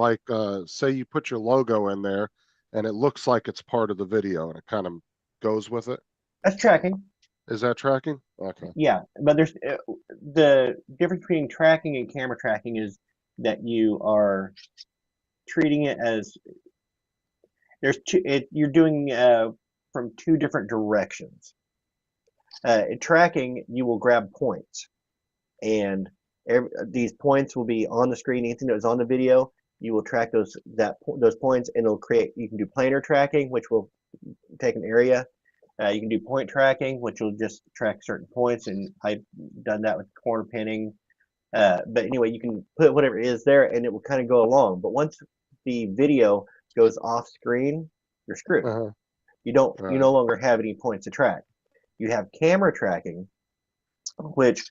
S2: say you put your logo in there and it looks like it's part of the video and it kind of goes with it.
S6: That's tracking.
S2: Is that tracking? Okay.
S6: Yeah, but there's the difference between tracking and camera tracking is that you are treating it as you're doing from two different directions. Tracking, you will grab points, and these points will be on the screen. Anything that was on the video, you will track those points, and it'll create. You can do planar tracking, which will take an area. You can do point tracking, which will just track certain points, and I've done that with corner pinning. But anyway, you can put whatever it is there, and it will kind of go along. But once the video goes off screen, you're screwed.
S2: Uh-huh.
S6: You don't.
S2: Right.
S6: You no longer have any points to track. You have camera tracking, which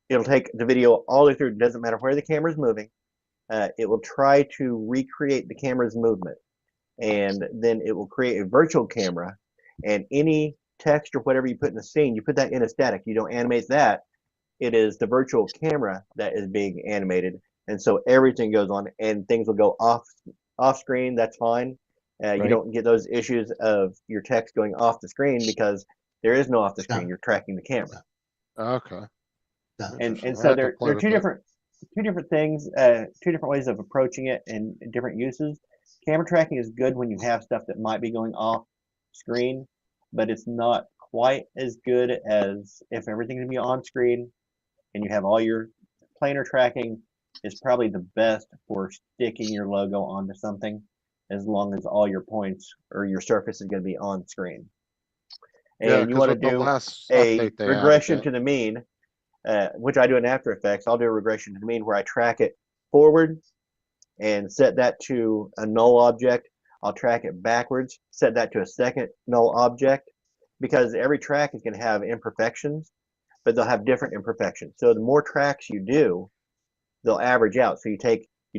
S6: it'll take the video all the way through. It doesn't matter where the camera is moving. It will try to recreate the camera's movement, and then it will create a virtual camera. And any text or whatever you put in the scene, you put that in a static. You don't animate that. It is the virtual camera that is being animated, and so everything goes on, and things will go off screen. That's fine. You don't get those issues of your text going off the screen because there is no off the screen. You're tracking the camera.
S2: Okay.
S6: And so they're two different things, two different ways of approaching it and different uses. Camera tracking is good when you have stuff that might be going off screen, but it's not quite as good as if everything's gonna be on screen and you have all your planar tracking is probably the best for sticking your logo onto something as long as all your points or your surface is going to be on screen. And you want to do a regression to the mean, which I do in After Effects. I'll do a regression to the mean where I track it forward and set that to a null object. I'll track it backwards, set that to a second null object, because every track is going to have imperfections, but they'll have different imperfections. So the more tracks you do, they'll average out. So you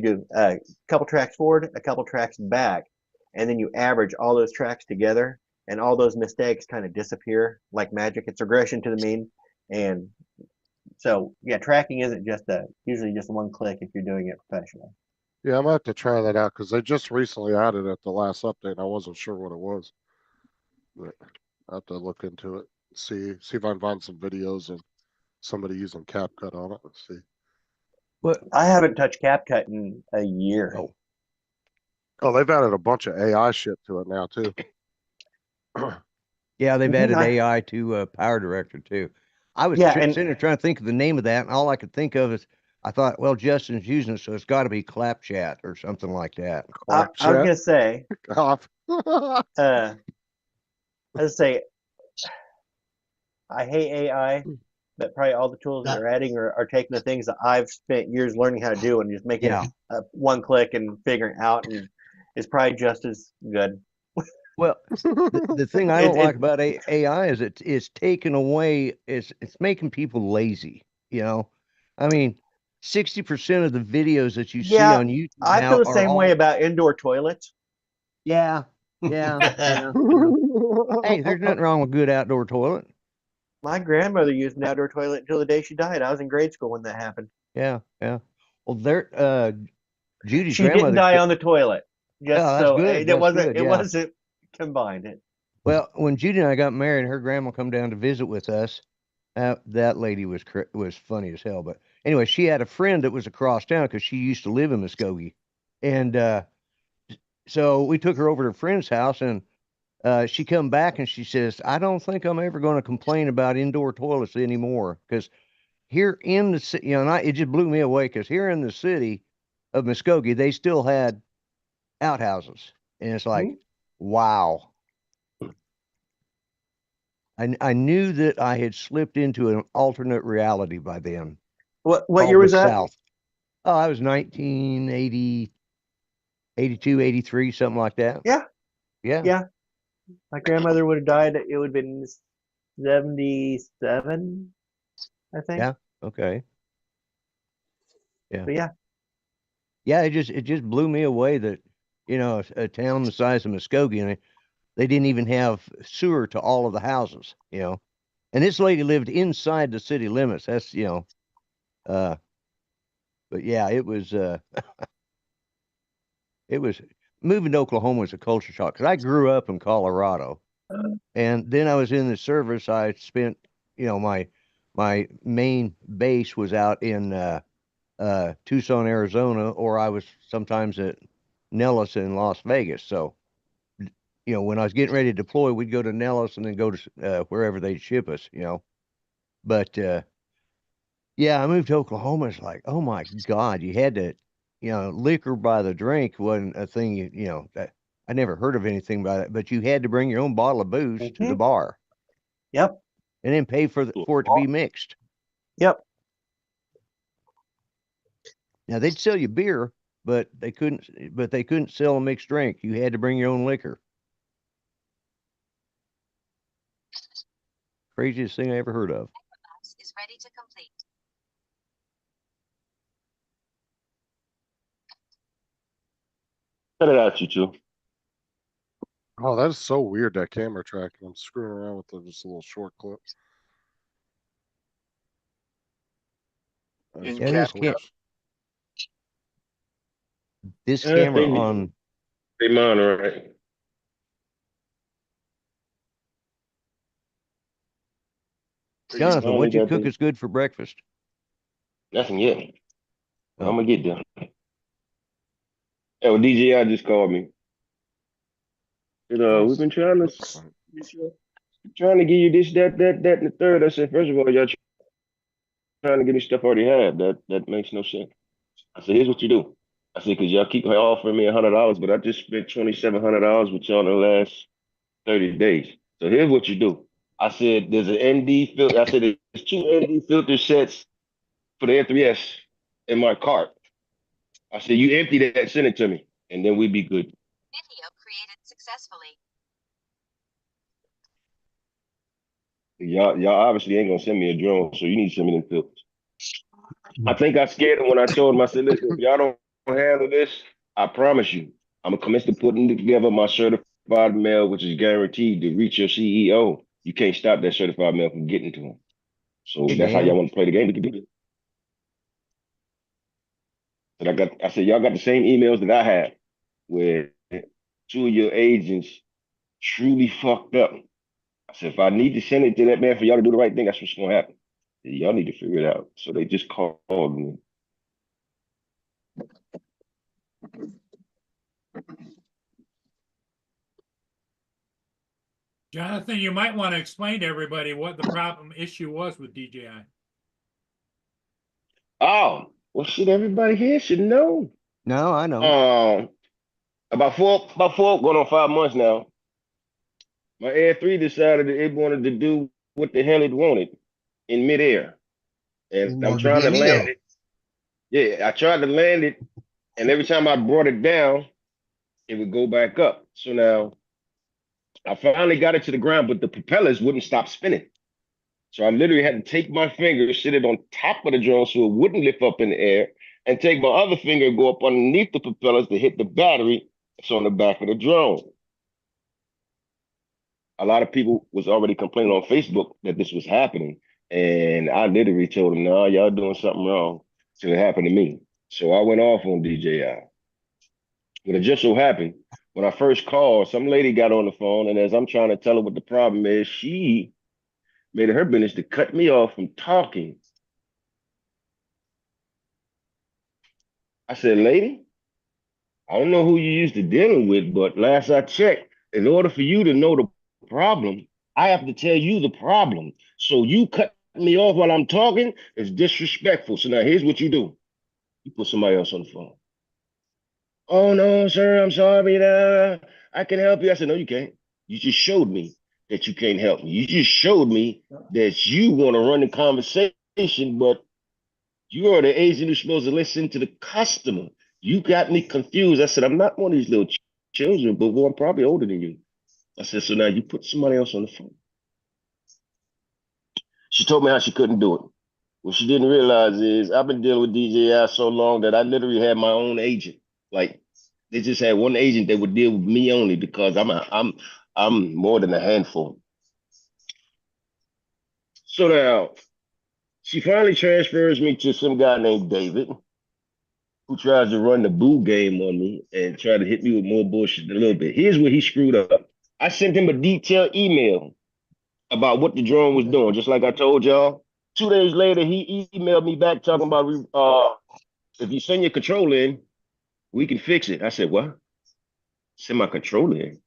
S6: do a couple tracks forward, a couple tracks back, and then you average all those tracks together, and all those mistakes kind of disappear like magic. It's regression to the mean. And so, yeah, tracking isn't usually just one click if you're doing it professionally.
S2: Yeah, I'm gonna have to try that out because they just recently added it at the last update. And I wasn't sure what it was, but I have to look into it. See if I can find some videos and somebody using CapCut on it. Let's see.
S6: Well, I haven't touched CapCut in a year.
S2: Oh, they've added a bunch of AI shit to it now too.
S7: Yeah, they've added AI to Power Director too. I was sitting there trying to think of the name of that, and all I could think of is I thought, well, Justin's using it, so it's got to be Clapchat or something like that.
S6: I was gonna say, I hate AI, but probably all the tools that they're adding are taking the things that I've spent years learning how to do and just making it one click and figuring it out, and it's probably just as good.
S7: Well, the thing I don't like about AI is it's taken away, it's making people lazy, you know? I mean, 60% of the videos that you see on YouTube
S6: I feel the same way about indoor toilets.
S7: Yeah. Hey, there's nothing wrong with good outdoor toilet.
S6: My grandmother used an outdoor toilet until the day she died. I was in grade school when that happened.
S7: Yeah, yeah. Well, Judy's
S6: She didn't
S7: grandmother.
S6: die on the toilet. Just
S7: Oh, that's
S6: so
S7: good.
S6: it
S7: That's
S6: wasn't.
S7: good.
S6: It
S7: Yeah.
S6: wasn't combined.
S7: Well, when Judy and I got married, her grandma come down to visit with us. That lady was funny as hell. But anyway, she had a friend that was across town because she used to live in Muskogee, and so we took her over to a friend's house, and she come back and she says, "I don't think I'm ever going to complain about indoor toilets anymore because here in the city, you know, and it just blew me away because here in the city of Muskogee, they still had outhouses, and it's like, wow." I knew that I had slipped into an alternate reality by then.
S6: What
S7: Called
S6: year
S7: the
S6: was that?
S7: South. Oh, I was 1980, 82, 83, something like that.
S6: Yeah.
S7: Yeah.
S6: Yeah. My grandmother would have died. It would have been 77, I think.
S7: Yeah. Okay. Yeah.
S6: But yeah.
S7: Yeah. It just blew me away that, you know, a town the size of Muskogee, and they didn't even have sewer to all of the houses, you know. And this lady lived inside the city limits. That's, you know, but yeah, it was moving to Oklahoma was a culture shock because I grew up in Colorado, and then I was in the service. I spent, you know, my main base was out in Tucson, Arizona, or I was sometimes at Nellis in Las Vegas. So, you know, when I was getting ready to deploy, we'd go to Nellis and then go to wherever they'd ship us, you know. But yeah, I moved to Oklahoma. It's like, oh my God, you had to, you know, liquor by the drink wasn't a thing. You know, that I never heard of anything about it, but you had to bring your own bottle of booze to the bar.
S6: Yep.
S7: And then pay for it to be mixed.
S6: Yep.
S7: Now they'd sell you beer, but they couldn't sell a mixed drink. You had to bring your own liquor. Craziest thing I ever heard of.
S8: Is ready to complete.
S5: Cut it out, you two.
S2: Oh, that is so weird, that camera tracking. I'm screwing around with just a little short clip.
S9: In
S7: Yeah, this
S9: Canada.
S7: camera on.
S5: They monitor, right?
S7: Jonathan, what'd you cook as good for breakfast?
S5: Nothing yet.
S7: Oh.
S5: I'm gonna get there. Oh, DJI just called me. Said, we've been trying to give you this, that, and the third. I said, first of all, y'all trying to give me stuff I already have. That makes no sense. I said, here's what you do. I said, because y'all keep offering me $100, but I just spent $2,700 with y'all in the last 30 days. So here's what you do. I said, there's an ND filter. I said, there's 2 ND filter sets for the N3S in my cart. I said, you empty that, send it to me, and then we'd be good.
S8: Video created successfully.
S5: Y'all obviously ain't gonna send me a drone, so you need to send me them filters. I think I scared him when I told him, I said, listen, if y'all don't handle this, I promise you, I'm gonna commit to putting together my certified mail, which is guaranteed to reach your CEO. You can't stop that certified mail from getting to him. So that's how y'all want to play the game. We can do it. And I said, y'all got the same emails that I had where 2 of your agents truly fucked up. I said, if I need to send it to that man for y'all to do the right thing, that's what's gonna happen. Y'all need to figure it out. So they just called me.
S1: Jonathan, you might want to explain to everybody what the problem issue was with DJI.
S5: Oh, well, shit, everybody here should know.
S7: No, I know.
S5: About four, going on 5 months now. My Air 3 decided that it wanted to do what the hell it wanted in midair. And I'm trying to land it. Yeah, I tried to land it, and every time I brought it down, it would go back up. So now I finally got it to the ground, but the propellers wouldn't stop spinning. So I literally had to take my finger, sit it on top of the drone so it wouldn't lift up in the air, and take my other finger and go up underneath the propellers to hit the battery that's on the back of the drone. A lot of people was already complaining on Facebook that this was happening. And I literally told them, no, y'all doing something wrong. till it happened to me. So I went off on DJI. But it just so happened when I first called, some lady got on the phone, and as I'm trying to tell her what the problem is, she made it her business to cut me off from talking. I said, lady, I don't know who you used to dealing with, but last I checked, in order for you to know the problem, I have to tell you the problem. So you cut me off while I'm talking is disrespectful. So now here's what you do. You put somebody else on the phone. Oh no, sir, I'm sorry. I can help you. I said, no, you can't. You just showed me that you can't help me. You just showed me that you want to run the conversation, but you are the agent who's supposed to listen to the customer. You got me confused. I said, I'm not one of these little children, but well, I'm probably older than you. I said, so now you put somebody else on the phone. She told me how she couldn't do it. What she didn't realize is I've been dealing with DJI so long that I literally had my own agent. Like they just had one agent that would deal with me only because I'm more than a handful. So now she finally transfers me to some guy named David, who tries to run the boo game on me and try to hit me with more bullshit a little bit. Here's where he screwed up. I sent him a detailed email about what the drone was doing, just like I told y'all. 2 days later, he emailed me back talking about if you send your controller in, we can fix it. I said, what? Send my controller in?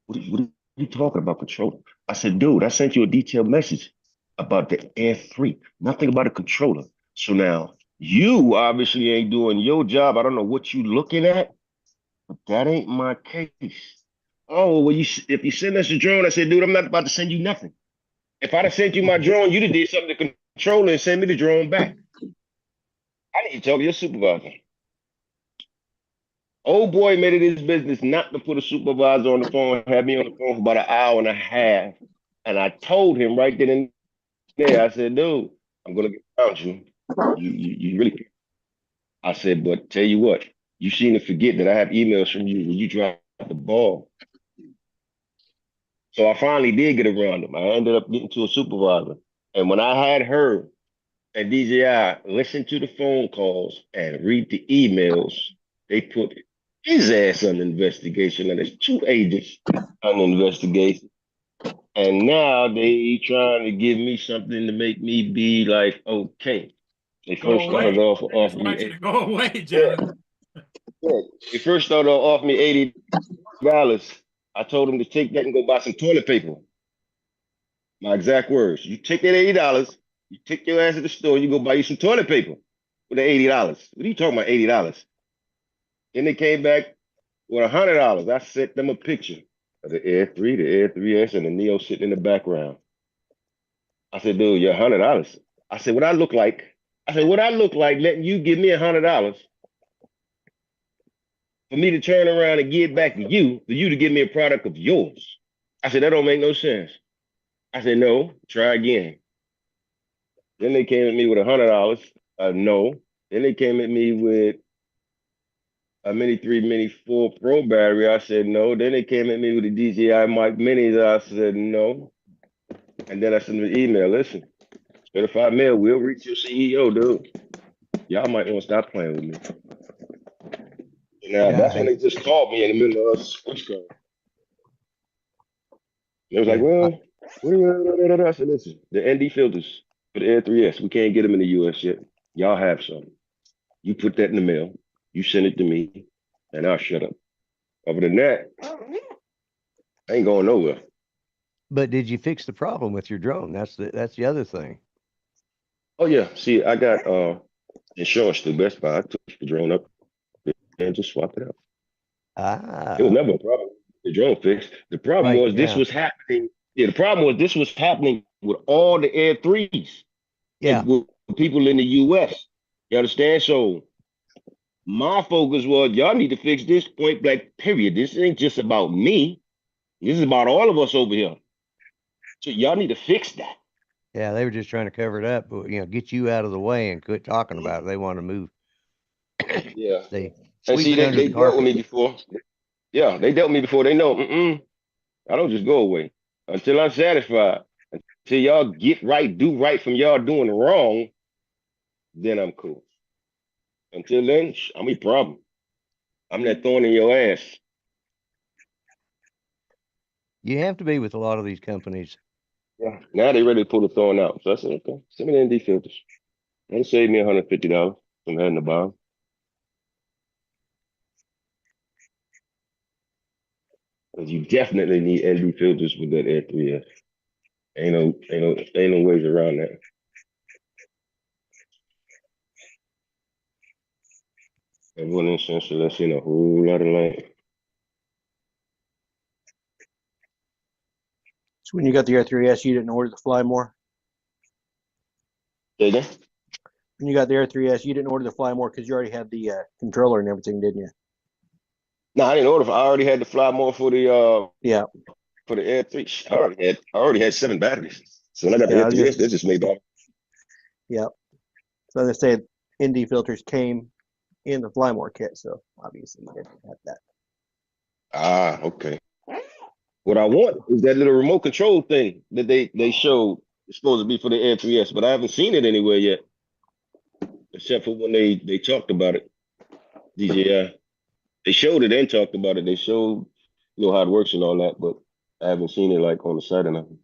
S5: What are you talking about, controller? I said, dude, I sent you a detailed message about the Air 3, nothing about a controller. So now you obviously ain't doing your job. I don't know what you looking at, but that ain't my case. Oh, well, if you send us a drone, I said, dude, I'm not about to send you nothing. If I'd have sent you my drone, you'd have did something to the controller and send me the drone back. I need to talk to your supervisor. Old boy made it his business not to put a supervisor on the phone, had me on the phone for about an hour and a half. And I told him right then and there, I said, dude, I'm going to get around you. You really can't. I said, but tell you what, you seem to forget that I have emails from you when you dropped the ball. So I finally did get around him. I ended up getting to a supervisor. And when I had her and DJI listen to the phone calls and read the emails, they put his ass under investigation. And there's 2 agents under investigation. And now they trying to give me something to make me be like, okay. They first started off
S1: I want you to go away, Jonathan.
S5: Yeah. They first started off me $80. I told them to take that and go buy some toilet paper. My exact words. You take that $80, you take your ass to the store, you go buy you some toilet paper with the $80. What are you talking about, $80? Then they came back with $100. I sent them a picture of the Air 3, the Air 3S, and the Neo sitting in the background. I said, dude, you're $100. I said, what I look like letting you give me $100 for me to turn around and give back to you, for you to give me a product of yours. I said, that don't make no sense. I said, no, try again. Then they came at me with $100. No. Then they came at me with a Mini 3, Mini 4 Pro battery. I said, no. Then they came at me with the DJI Mic Minis. I said, no. And then I sent them an email. Listen, certified mail will reach your CEO, dude. Y'all might want to stop playing with me. Now, that's when they just called me in the middle of a switch call. They was like, well, I said, listen, the ND filters for the Air 3S, we can't get them in the US yet. Y'all have some. You put that in the mail, you send it to me, and I'll shut up. Other than that, I ain't going nowhere.
S7: But did you fix the problem with your drone? That's the other thing.
S5: Oh yeah, see, I got insurance through Best Buy. I took the drone up and just swapped it out.
S7: Ah.
S5: It was never a problem. The drone fixed. The problem was this
S7: yeah.
S5: was happening. Yeah, the problem was this was happening with all the Air 3s.
S7: Yeah.
S5: With people in the US. You understand? So my focus was y'all need to fix this point blank, period. This ain't just about me. This is about all of us over here. So y'all need to fix that.
S7: Yeah, they were just trying to cover it up, but get you out of the way and quit talking about it. They want to move.
S5: Yeah.
S7: They
S5: and see, they dealt with me before. Yeah, they dealt with me before. They know, I don't just go away until I'm satisfied. Until y'all get right, do right from y'all doing wrong. then I'm cool. Until then, I'm a problem. I'm that thorn in your ass.
S7: You have to be with a lot of these companies.
S5: Yeah. Now they ready to pull the thorn out. So I said, okay, send me the ND filters. That'll save me $150 from having to buy them. Because you definitely need ND filters with that Air 3S. Ain't no ways around that. Everyone in Central, that's in a whole lot of light.
S6: So when you got the R3S, you didn't order the Fly More?
S5: Say again?
S6: When you got the R3S, you didn't order the Fly More because you already had the controller and everything, didn't you?
S5: No, I didn't order. I already had to fly more for the
S6: Yeah.
S5: for the Air 3. I already had 7 batteries. So when I got the
S6: Yeah,
S5: Air 3S, they just made batteries.
S6: Yeah. So they say ND filters came in the Fly More kit, so obviously you didn't have that.
S5: Ah, okay. What I want is that little remote control thing that they showed. It's supposed to be for the Air 3S, but I haven't seen it anywhere yet. Except for when they talked about it. DJI. They showed it and talked about it. They showed how it works and all that, but I haven't seen it like on the site or nothing.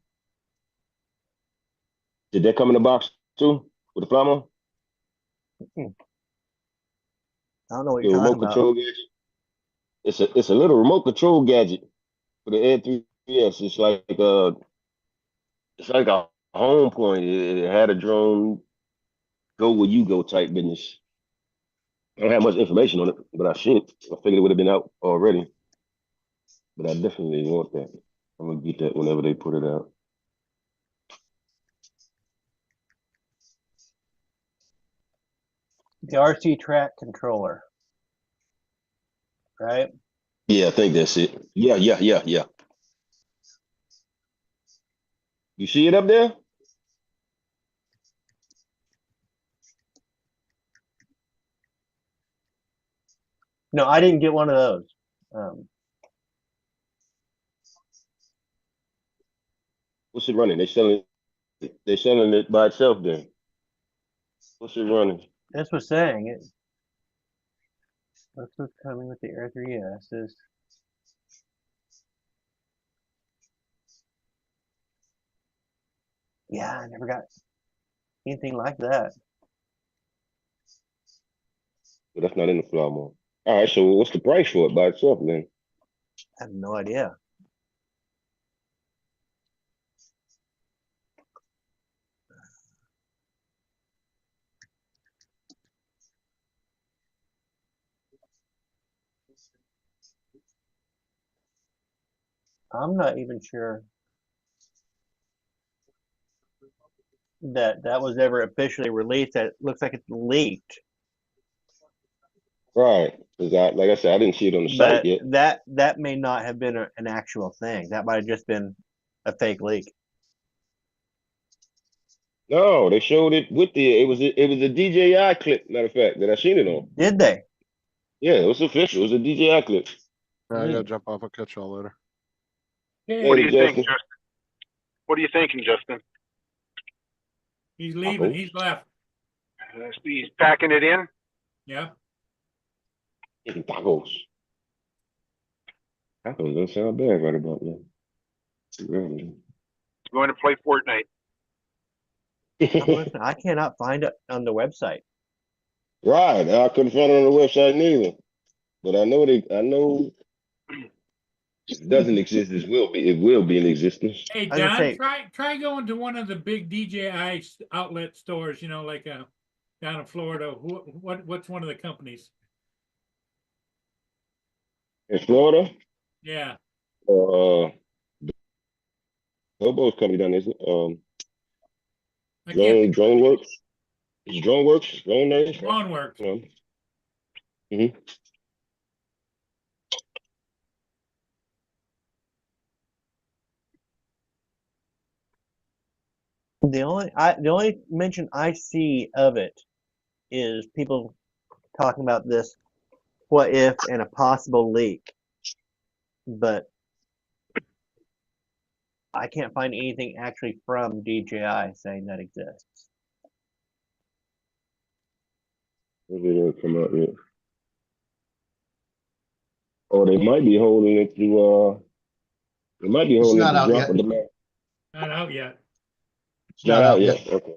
S5: Did that come in the box too with the Flymo?
S6: I don't know what
S5: The
S6: you're
S5: remote
S6: talking about.
S5: control gadget. It's a little remote control gadget for the Air 3S. It's like a home point. It had a drone go where you go type business. I don't have much information on it, but I should. I figured it would have been out already. But I definitely want that. I'm gonna get that whenever they put it out.
S6: The RC Track controller, right?
S5: Yeah, I think that's it. Yeah. You see it up there?
S6: No, I didn't get one of those.
S5: What's it running? They selling it by itself then. What's it running?
S6: That's what's saying it. That's what's coming with the Air 3S is. Yeah, I never got anything like that.
S5: But that's not in the Flymo. All right, so what's the price for it by itself then?
S6: I have no idea. I'm not even sure that was ever officially released. That looks like it's leaked.
S5: Right. Because like I said, I didn't see it on the site
S6: But
S5: yet.
S6: that may not have been an actual thing. That might have just been a fake leak.
S5: No, they showed it with it was a DJI clip, matter of fact, that I seen it on.
S6: Did they?
S5: Yeah, it was official. It was a DJI clip.
S2: I gotta jump off. I'll catch y'all later.
S4: What do
S5: Hey,
S4: you think,
S5: Justin.
S4: Justin? What are you thinking, Justin?
S1: He's leaving.
S5: Oh.
S1: He's left.
S4: He's packing it in.
S1: Yeah.
S5: Eating tacos. Tacos don't sound bad right about now. Really.
S4: Going to play Fortnite.
S6: Listen, I cannot find it on the website.
S5: Right. I couldn't find it on the website neither. But I know it doesn't exist. It will be in existence.
S1: Hey,
S6: I was gonna
S1: Don,
S6: say-
S1: try going to one of the big DJI outlet stores, like down in Florida. What's one of the companies?
S5: In Florida,
S1: Yeah.
S5: Hobo's company down there.
S1: I can't.
S5: Drone Works. It's Drone Works. Drone name.
S1: Drone Works.
S5: Mm-hmm.
S6: The only mention I see of it is people talking about this what if and a possible leak. But I can't find anything actually from DJI saying that exists.
S5: It didn't come out yet. Or they might be holding it to they might be
S3: It's
S5: holding
S3: not
S5: it to
S3: out
S5: drop
S3: yet.
S5: of the match.
S1: Not out yet.
S5: It's not out yet. Okay.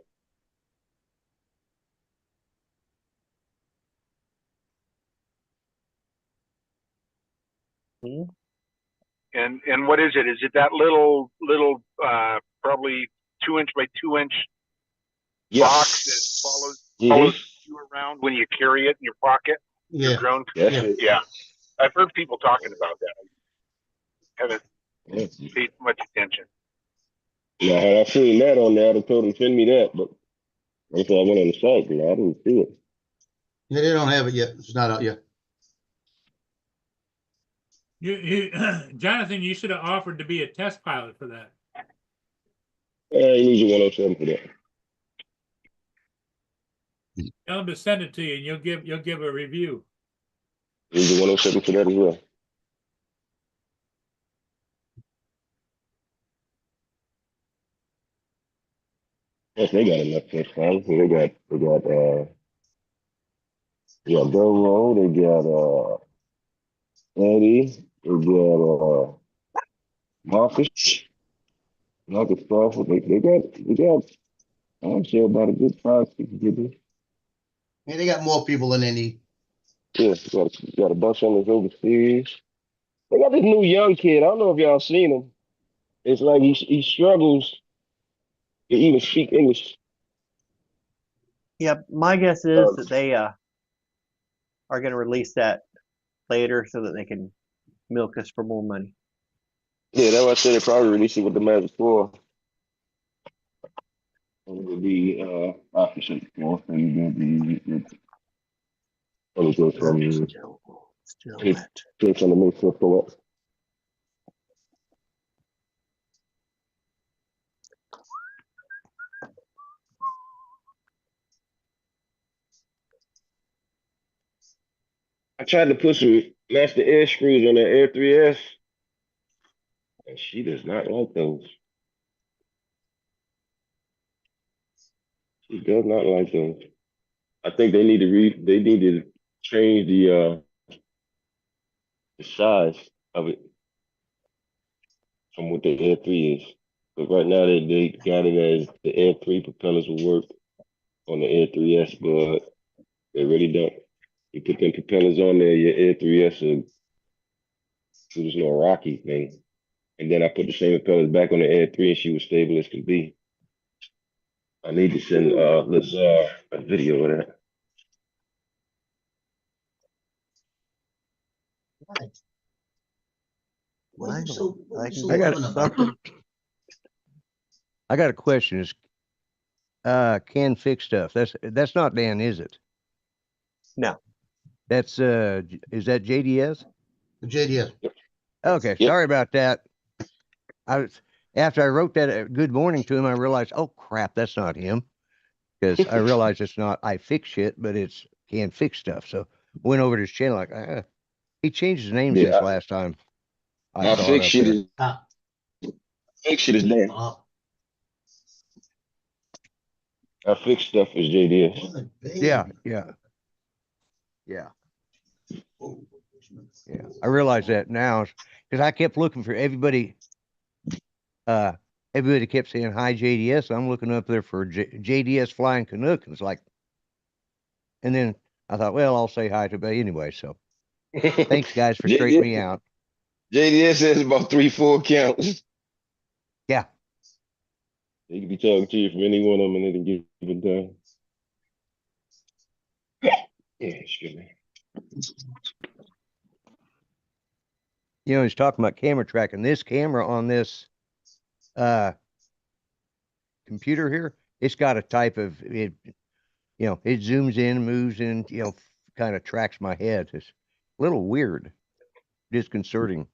S4: And what is it? Is it that little probably 2-inch by 2-inch
S5: Yeah.
S4: box that follows you around when you carry it in your pocket?
S3: Yeah.
S4: Your drone.
S5: That's
S3: Yeah.
S5: it.
S4: Yeah, I've heard people talking about that. Haven't
S5: Yeah.
S4: paid much attention.
S5: Now, had I seen that on there, I'd have told them send me that, but that's why I went on the site, because I didn't see it.
S3: Yeah, they don't have it yet. It's not out yet.
S1: You, Jonathan, you should have offered to be a test pilot for that.
S5: You need your 107 for that.
S1: Tell them to send it to you, and you'll give a review.
S5: You need your 107 for that as well. Yes, they got enough test pilots. They got Bello, they got Eddie, they got Marcus Crawford. They got I'm sure about a good 5-6 people.
S3: Yeah, they got more people than they need.
S5: Yeah, got a bunch on this overseas. They got this new young kid. I don't know if y'all seen him. It's like he struggles to even speak English.
S6: Yeah, my guess is that they are going to release that later so that they can milk us for more money.
S5: Yeah, that's why I said they probably released it with the Magic 4. And it would be opposite 4. So you get the only goes from
S6: Still wet.
S5: takes on the mix for it. I tried to put some master air screws on the Air 3S, and she does not like those. She does not like those. I think they need to change the size of it from what the Air 3 is. But right now they got it as the Air 3 propellers will work on the Air 3S, but they really don't. You put them propellers on there, your Air 3S will do this little rocky thing. And then I put the same propellers back on the Air 3 and she was stable as can be. I need to send Lazar a video of that.
S7: I got a question. Is Can Fix Stuff? That's not Dan, is it?
S6: No.
S7: That's is that JDS?
S3: The JDS.
S7: Okay,
S5: Yep.
S7: sorry about that. After I wrote that good morning to him, I realized, oh crap, that's not him. Because I realized it's not I Fix Shit, but it's Can Fix Stuff. So went over to his channel like, he changed his name since last time.
S5: I Fix Shit is Fix Shit is Dan. I Fix Stuff is JDS.
S7: Yeah. I realize that now because I kept looking for everybody. Everybody kept saying hi JDS. I'm looking up there for JDS Flying Canuck. And it's like, and then I thought, well, I'll say hi to everybody anyway. So thanks guys for straightening me out.
S5: JDS has about 3-4 accounts.
S7: Yeah.
S5: They could be talking to you from any one of them and they can give it down. Yeah, excuse me.
S7: You know, he's talking about camera tracking. This camera on this computer here, it's got a type of it, you know, it zooms in, moves in, you know, kind of tracks my head. It's a little weird, disconcerting.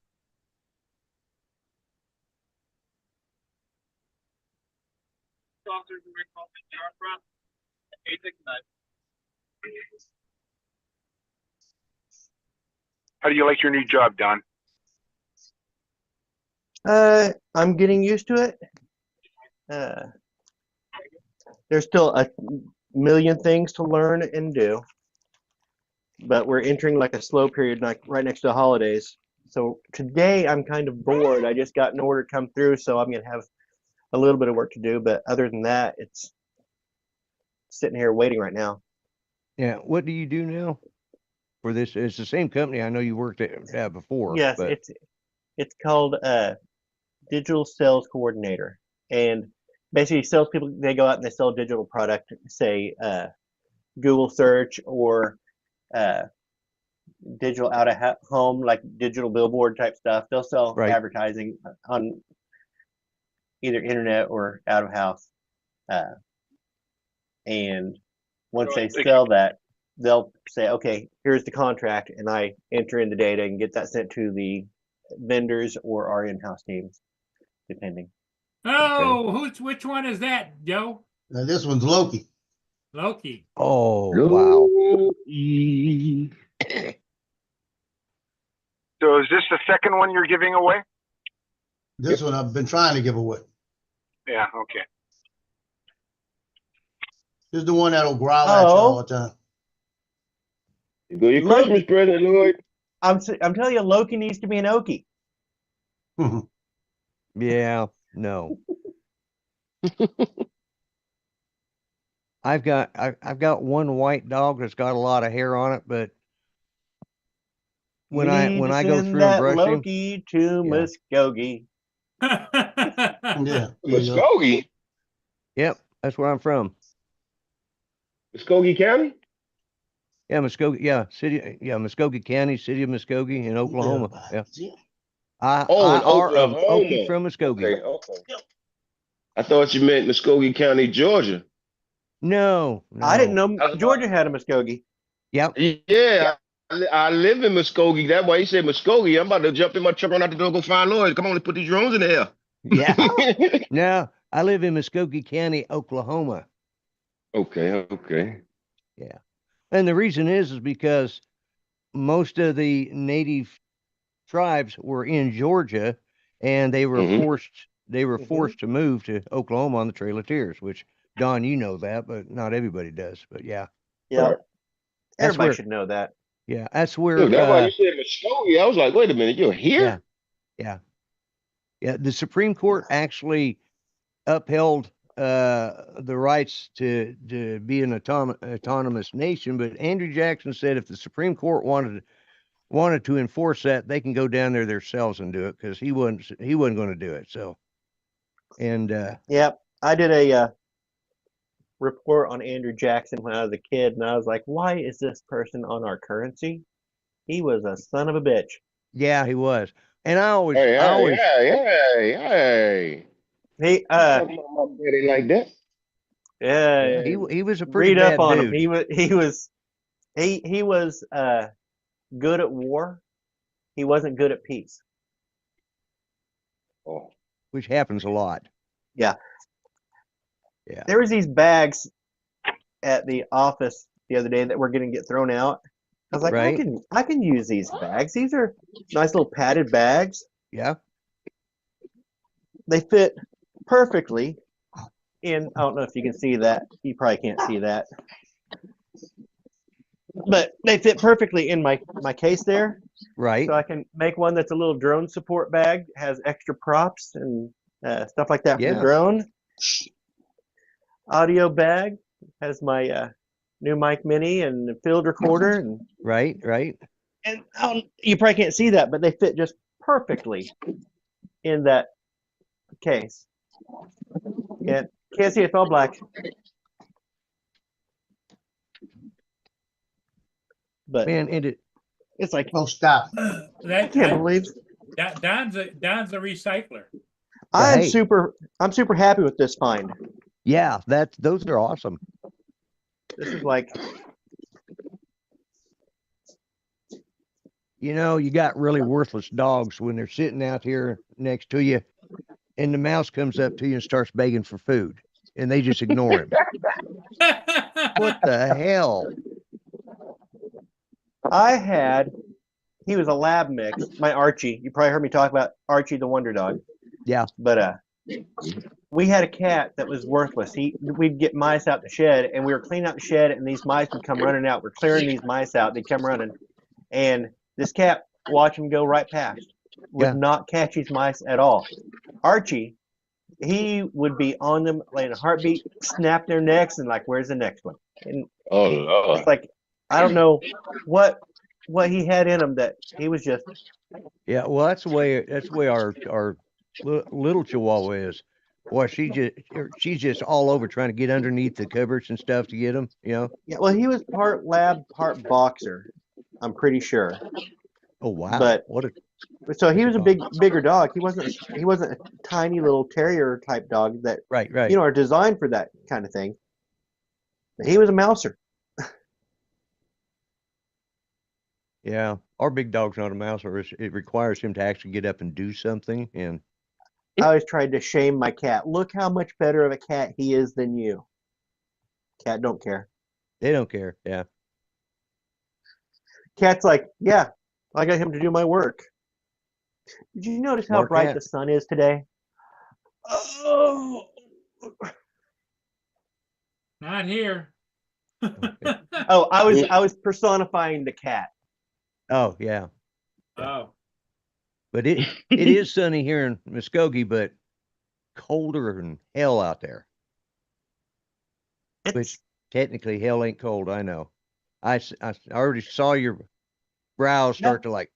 S4: How do you like your new job, Don?
S6: I'm getting used to it. There's still a million things to learn and do. but we're entering like a slow period, like right next to the holidays. So today I'm kind of bored. I just got an order come through, so I'm gonna have a little bit of work to do. But other than that, it's sitting here waiting right now.
S7: Yeah. What do you do now for this? It's the same company I know you worked at before.
S6: Yes,
S7: but
S6: it's called digital sales coordinator, and basically salespeople, they go out and they sell digital product, say Google search or digital out of home, like digital billboard type stuff. They'll sell
S7: Right.
S6: advertising on either internet or out of house, and once they sell that, they'll say, okay, here's the contract, and I enter in the data and get that sent to the vendors or our in-house teams, depending.
S1: Oh, which one is that, Joe?
S3: Now, this one's Loki.
S1: Loki.
S7: oh wow.
S5: Loki.
S4: So is this the second one you're giving away?
S3: This one I've been trying to give away.
S4: Yeah, okay.
S3: This is the one that'll growl at you all the time.
S5: Go your
S6: Loki.
S5: Christmas present, Lloyd.
S6: I'm telling you, Loki needs to be an Okie.
S7: Yeah. No. I've got one white dog that's got a lot of hair on it, but when I go through and brush him,
S6: Loki to
S7: Yeah.
S6: Muskogee.
S3: Yeah.
S5: Muskogee.
S7: yep, that's where I'm from.
S5: Muskogee County?
S7: Yeah, Muskogee, Muskogee County, city of Muskogee in Oklahoma. Yeah. I
S5: In
S7: are
S5: Oklahoma.
S7: Okie from Muskogee.
S5: Okay. I thought you meant Muskogee County, Georgia.
S7: No,
S6: I didn't
S7: no.
S6: know Georgia had a Muskogee.
S7: Yep.
S5: Yeah, I live in Muskogee. That's why he said Muskogee. I'm about to jump in my truck, run out the door, go find Lloyd. Come on, let's put these drones in the air.
S7: Yeah. No, I live in Muskogee County, Oklahoma.
S5: Okay.
S7: And the reason is because most of the native tribes were in Georgia, and they were
S5: Mhm.
S7: forced to move to Oklahoma on the Trail of Tears, which Don, you know that, but not everybody does. But yeah,
S6: Yeah,
S5: Right.
S7: That's
S6: everybody
S7: where-
S6: should know that.
S7: yeah, that's where
S5: Look, that's why you said Muskogee. I was like, wait a minute, you're here?
S7: Yeah. The Supreme Court actually upheld the rights to be an autonomous nation, but Andrew Jackson said if the Supreme Court wanted to enforce that, they can go down there themselves and do it, because he wasn't going to do it. So, and
S6: Yep, I did a report on Andrew Jackson when I was a kid, and I was like, why is this person on our currency? He was a son of a bitch.
S7: yeah, he was. And I always,
S5: Hey.
S6: He
S5: Talking about my daddy like that.
S6: yeah,
S7: he was a pretty
S6: read
S7: bad
S6: up on
S7: dude.
S6: him. He was good at war. He wasn't good at peace.
S5: Oh,
S7: Which happens a lot.
S6: Yeah.
S7: Yeah.
S6: There was these bags at the office the other day that were going to get thrown out. I was like,
S7: Right.
S6: I can use these bags. These are nice little padded bags.
S7: Yeah.
S6: They fit perfectly in. I don't know if you can see that. You probably can't see that. But they fit perfectly in my case there.
S7: Right.
S6: So I can make one that's a little drone support bag, has extra props and stuff like that for
S7: Yeah.
S6: the drone. Audio bag has my new mic mini and field recorder, and
S7: Right.
S6: you probably can't see that, but they fit just perfectly in that case. Can't see it, fell black. But
S7: Man, and
S6: it's like,
S3: Oh, stop.
S6: I
S1: That,
S6: can't believe
S1: Don's a recycler.
S6: I'm
S7: Hey.
S6: super happy with this find.
S7: yeah, those are awesome.
S6: This is like,
S7: You know, you got really worthless dogs when they're sitting out here next to you, and the mouse comes up to you and starts begging for food, and they just ignore him. What the hell?
S6: he was a lab mix. My Archie, you probably heard me talk about Archie the Wonder Dog.
S7: Yeah.
S6: But we had a cat that was worthless. We'd get mice out the shed, and we were cleaning out the shed, and these mice would come running out. We're clearing these mice out. They'd come running, and this cat, watch him go right past, would
S7: Yeah.
S6: not catch these mice at all. Archie, he would be on them like in a heartbeat, snap their necks, and like, where's the next one? And
S5: Oh Lord.
S6: it's like, I don't know what he had in him that he was just.
S7: Yeah, well, that's the way our little Chihuahua is. Boy, she's just all over trying to get underneath the cupboards and stuff to get them. You know.
S6: Yeah, well, he was part lab, part boxer. I'm pretty sure.
S7: Oh wow!
S6: But
S7: What a
S6: so he was a bigger dog. He wasn't a tiny little terrier type dog that
S7: right.
S6: are designed for that kind of thing. He was a mouser.
S7: Yeah, our big dog's not a mouser. It requires him to actually get up and do something, and
S6: I always tried to shame my cat. Look how much better of a cat he is than you. Cat don't care.
S7: they don't care. Yeah.
S6: Cat's like, yeah, I got him to do my work. Did you notice how
S7: Smart
S6: bright
S7: cat.
S6: the sun is today? Oh,
S1: Not here.
S6: oh, I was personifying the cat.
S7: Oh yeah.
S1: Oh,
S7: But it is sunny here in Muskogee, but colder than hell out there. Which technically hell ain't cold. I know. I already saw your brows start to like.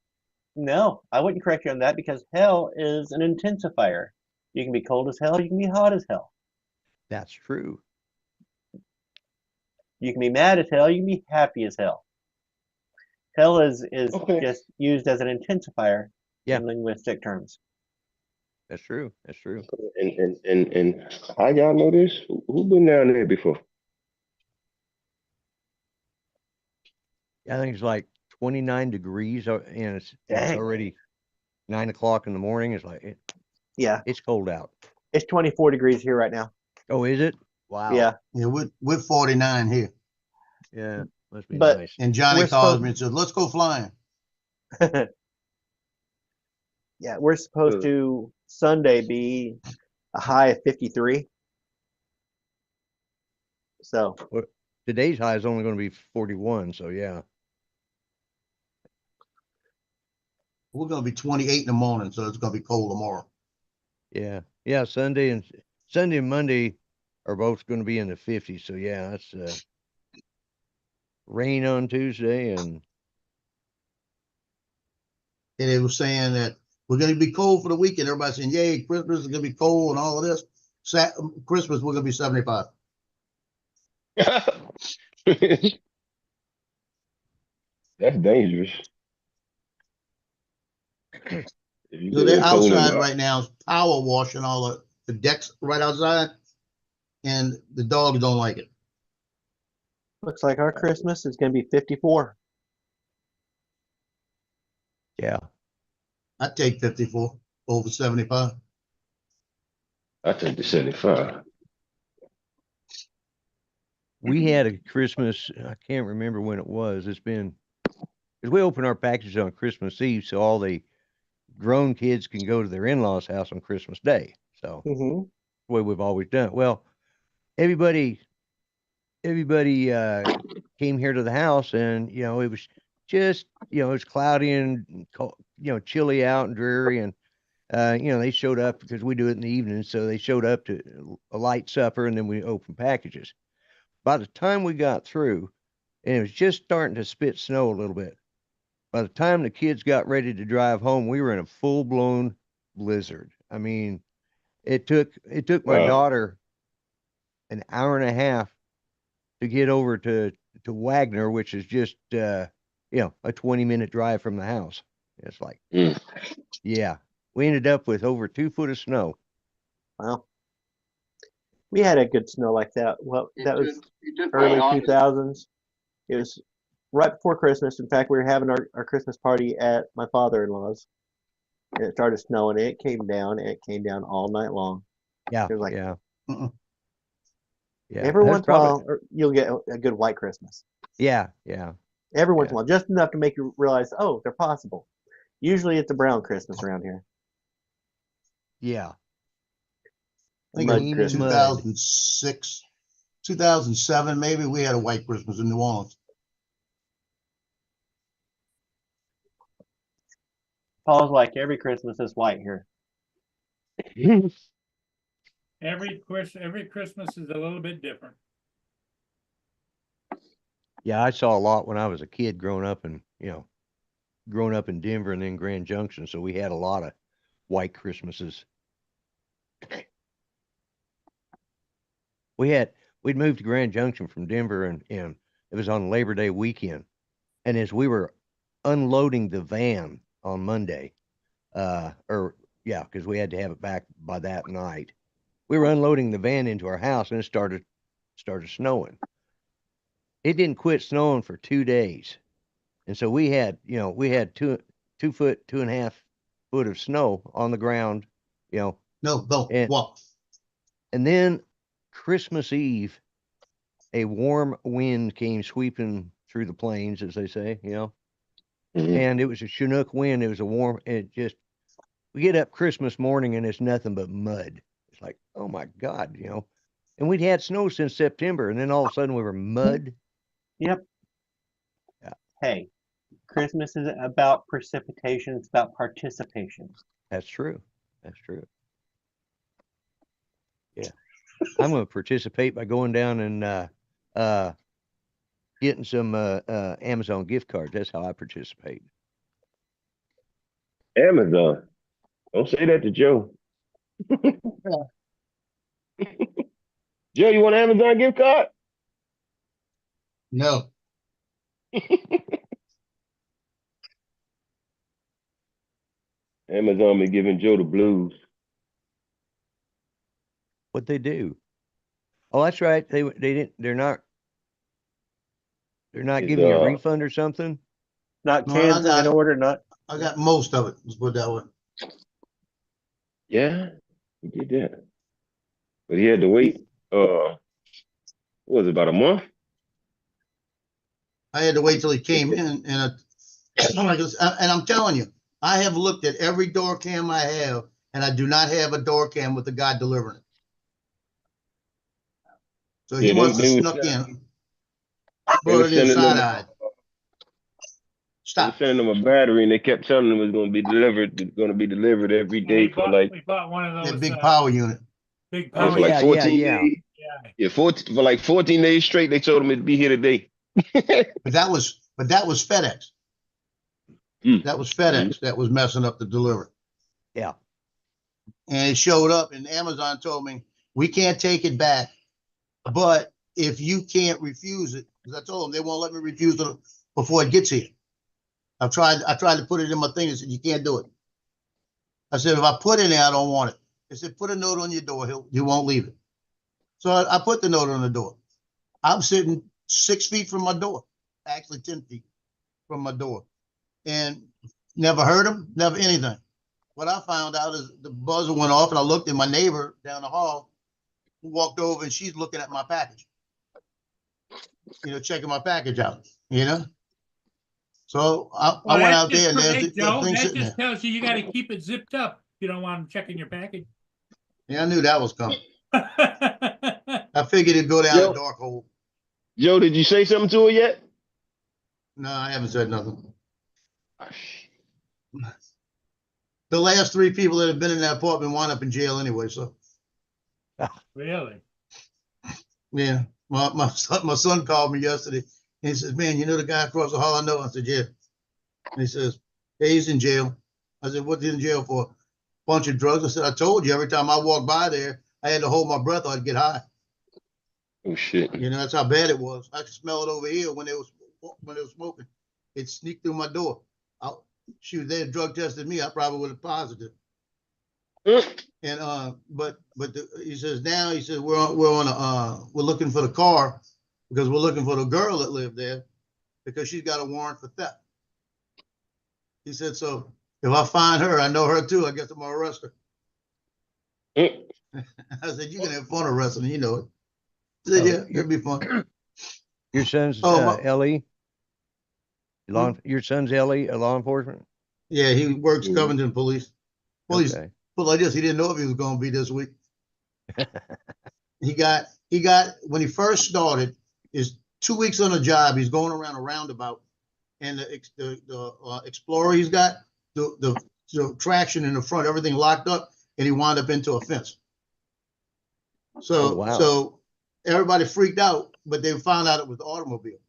S6: No, I wouldn't correct you on that because hell is an intensifier. You can be cold as hell. You can be hot as hell.
S7: That's true.
S6: You can be mad as hell. You can be happy as hell. Hell is
S5: Okay.
S6: just used as an intensifier
S7: Yeah.
S6: in linguistic terms.
S7: That's true. That's true.
S5: And how y'all know this? Who been down there before?
S7: I think it's like 29 degrees, and it's
S6: Dang.
S7: already 9 o'clock in the morning. It's like
S6: Yeah,
S7: it's cold out.
S6: it's 24 degrees here right now.
S7: Oh, is it? Wow.
S6: Yeah,
S3: Yeah, we're 49 here.
S7: Yeah. Must be
S6: But-
S7: nice.
S3: And Johnny
S6: We're
S3: calls
S6: supposed-
S3: me and says, let's go flying.
S6: yeah. We're supposed to Sunday be a high of 53. So
S7: Today's high is only going to be 41. So yeah.
S3: We're gonna be 28 in the morning, so it's gonna be cold tomorrow.
S7: Yeah. Yeah. Sunday and Monday are both going to be in the 50s. So yeah, that's rain on Tuesday and
S3: And they were saying that we're gonna be cold for the weekend. Everybody's saying, yay, Christmas is gonna be cold and all of this. Christmas, we're gonna be 75.
S5: That's dangerous. If you
S3: So
S5: get
S3: they're
S5: that cold in the
S3: outside
S5: night-
S3: right now, power washing all the decks right outside, and the dogs don't like it.
S6: looks like our Christmas is going to be 54.
S7: yeah.
S3: I'd take 54 over 75.
S5: I take the 75.
S7: We had a Christmas, I can't remember when it was. It's been, because we open our packages on Christmas Eve, so all the grown kids can go to their in-laws' house on Christmas Day. So
S6: Mm-hmm.
S7: the way we've always done it. Well, everybody came here to the house, and it was just it was cloudy and chilly out and dreary, and they showed up because we do it in the evening, so they showed up to a light supper, and then we opened packages. By the time we got through, and it was just starting to spit snow a little bit, by the time the kids got ready to drive home, we were in a full-blown blizzard. I mean, it took my
S5: Wow.
S7: daughter an hour and a half to get over to Wagner, which is just a 20-minute drive from the house. It's like,
S5: Mm.
S7: yeah, we ended up with over 2 foot of snow.
S6: Wow. We had a good snow like that. Well, that was early 2000s. It was right before Christmas. In fact, we were having our Christmas party at my father-in-law's. And it started snowing. It came down. And it came down all night long.
S7: Yeah,
S6: It was like-
S7: yeah.
S3: Mm-mm.
S7: Yeah,
S6: Every
S7: that's
S6: once in a
S7: probably-
S6: while, you'll get a good white Christmas.
S7: Yeah.
S6: Every once in
S7: Yeah.
S6: a while, just enough to make you realize, oh, they're possible. Usually it's a brown Christmas around here.
S7: Yeah.
S3: I think
S5: Mud
S3: in
S5: Christmas.
S3: 2006, 2007, maybe we had a white Christmas in New Orleans.
S6: Paul's like every Christmas is white here.
S1: Every Christmas is a little bit different.
S7: Yeah, I saw a lot when I was a kid growing up in Denver and then Grand Junction. So we had a lot of white Christmases. We'd moved to Grand Junction from Denver and it was on Labor Day weekend. And as we were unloading the van on Monday, because we had to have it back by that night. We were unloading the van into our house and it started snowing. It didn't quit snowing for 2 days. And so we had 2 foot, 2.5 foot of snow on the ground,
S3: No, don't
S7: And-
S3: walk.
S7: and then Christmas Eve, a warm wind came sweeping through the plains, as they say, and it was a Chinook wind. It was we get up Christmas morning and it's nothing but mud. It's like, oh my God, and we'd had snow since September and then all of a sudden we were mud.
S6: Yep.
S7: Yeah.
S6: Hey, Christmas isn't about precipitation, it's about participation.
S7: That's true. Yeah. I'm going to participate by going down and getting some Amazon gift cards. That's how I participate.
S5: Amazon. Don't say that to Joe. Joe, you want an Amazon gift card?
S3: No.
S5: Amazon been giving Joe the blues.
S7: What they do? Oh, that's right. They're not
S5: It's,
S7: giving you a refund or something.
S6: Not
S3: No, I
S6: canceling
S3: got-
S6: an order, not
S3: I got most of it. Let's put it that way.
S5: Yeah, he did that. But he had to wait, what was it, about a month?
S3: I had to wait till he came in and I'm telling you, I have looked at every door cam I have and I do not have a door cam with the guy delivering it. So he
S5: Yeah,
S3: must have
S5: they
S3: snuck
S5: was-
S3: in.
S5: They
S3: Brought
S5: were
S3: it in
S5: sending them,
S3: side-eyed.
S5: they were
S3: Stop.
S5: sending them a battery and they kept telling them it was going to be delivered every day for like,
S1: We bought one of
S3: That
S1: those
S3: big power unit.
S1: big
S5: it was
S1: power.
S5: like
S7: yeah,
S5: 14
S7: yeah.
S5: days.
S1: Yeah.
S5: Yeah, 14, for like 14 days straight, they told him it'd be here today.
S3: But that was FedEx.
S5: Mm.
S3: That was FedEx that was messing up the delivery.
S7: Yeah.
S3: And it showed up and Amazon told me, we can't take it back, but if you can't refuse it, because I told them they won't let me refuse it before it gets here. I tried to put it in my thing and said, you can't do it. I said, if I put it in there, I don't want it. They said, put a note on your door. You won't leave it. So I put the note on the door. I'm sitting 6 feet from my door, actually 10 feet from my door, and never heard him, never anything. What I found out is the buzzer went off and I looked at my neighbor down the hall who walked over and she's looking at my package, checking my package out, So I went out there and there's the
S1: Joe,
S3: thing
S1: that
S3: sitting
S1: just
S3: there.
S1: tells you got to keep it zipped up. You don't want them checking your package.
S3: Yeah, I knew that was coming. I figured it'd go down
S5: Yo.
S3: a dark hole.
S5: Joe, did you say something to her yet?
S3: No, I haven't said nothing. The last 3 people that have been in that apartment wound up in jail anyway, so.
S1: Really?
S3: Yeah, my son called me yesterday and he says, man, you know the guy across the hall? I know. I said, yeah. And he says, hey, he's in jail. I said, what's he in jail for? Bunch of drugs. I said, I told you every time I walked by there, I had to hold my breath or I'd get high.
S5: Oh shit.
S3: That's how bad it was. I could smell it over here when they was smoking. It sneaked through my door. Shoot, they had drug tested me, I probably would have positive. And he says now we're looking for the car because we're looking for the girl that lived there because she's got a warrant for theft. He said, so if I find her, I know her too. I guess I'm gonna arrest her. I said, you can have fun arresting her, you know it. He said, yeah, it'll be fun.
S7: Your son's
S3: Oh,
S7: LE? Your son's LE, a law enforcement?
S3: Yeah, he works Covington Police. Well, he's
S7: Okay.
S3: put like this. He didn't know if he was going to be this week. He got when he first started, is 2 weeks on the job. He's going around a roundabout, and the Explorer he's got the traction in the front, everything locked up, and he wound up into a fence. So
S7: Oh, wow.
S3: so everybody freaked out, but they found out it was the automobile.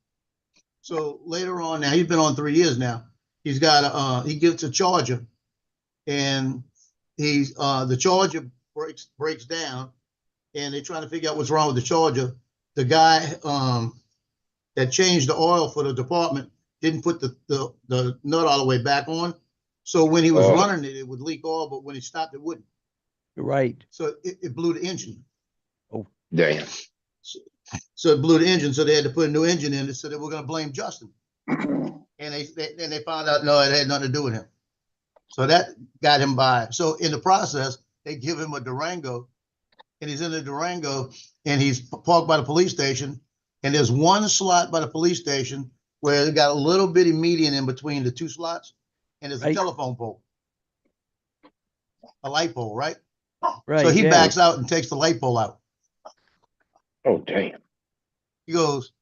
S3: So later on, now he's been on 3 years now. He's got he gets a Charger, and he's the Charger breaks down, and they're trying to figure out what's wrong with the Charger. The guy that changed the oil for the department didn't put the nut all the way back on. So when he was running it, it would leak oil, but when he stopped, it wouldn't.
S7: Right.
S3: So it blew the engine.
S5: Damn.
S3: So it blew the engine. So they had to put a new engine in it. So they were going to blame Justin. And they found out, no, it had nothing to do with him. So that got him by. So in the process, they give him a Durango, and he's in the Durango, and he's parked by the police station. And there's one slot by the police station where they got a little bitty median in between the two slots, and there's a
S7: Right.
S3: telephone pole, a light pole, right?
S7: Right.
S3: So he
S7: yeah.
S3: backs out and takes the light pole out.
S5: Oh, damn.
S3: He goes,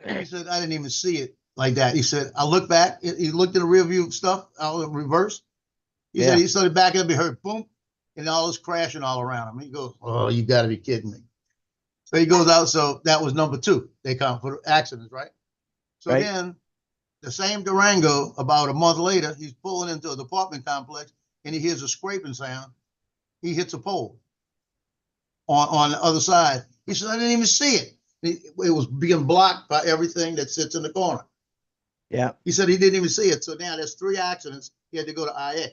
S3: he said, I didn't even see it like that. He said, I looked back. He looked in the rear view stuff, out in reverse. He said, he started backing up, he heard boom, and all this crashing all around him. He goes, oh, you got to be kidding me. So he goes out. So that was number 2. They count for accidents, right? So
S7: Right.
S3: then the same Durango, about a month later, he's pulling into an apartment complex, and he hears a scraping sound. He hits a pole on the other side. He said, I didn't even see it. It was being blocked by everything that sits in the corner.
S7: Yeah.
S3: He said he didn't even see it. So now there's 3 accidents. He had to go to IA.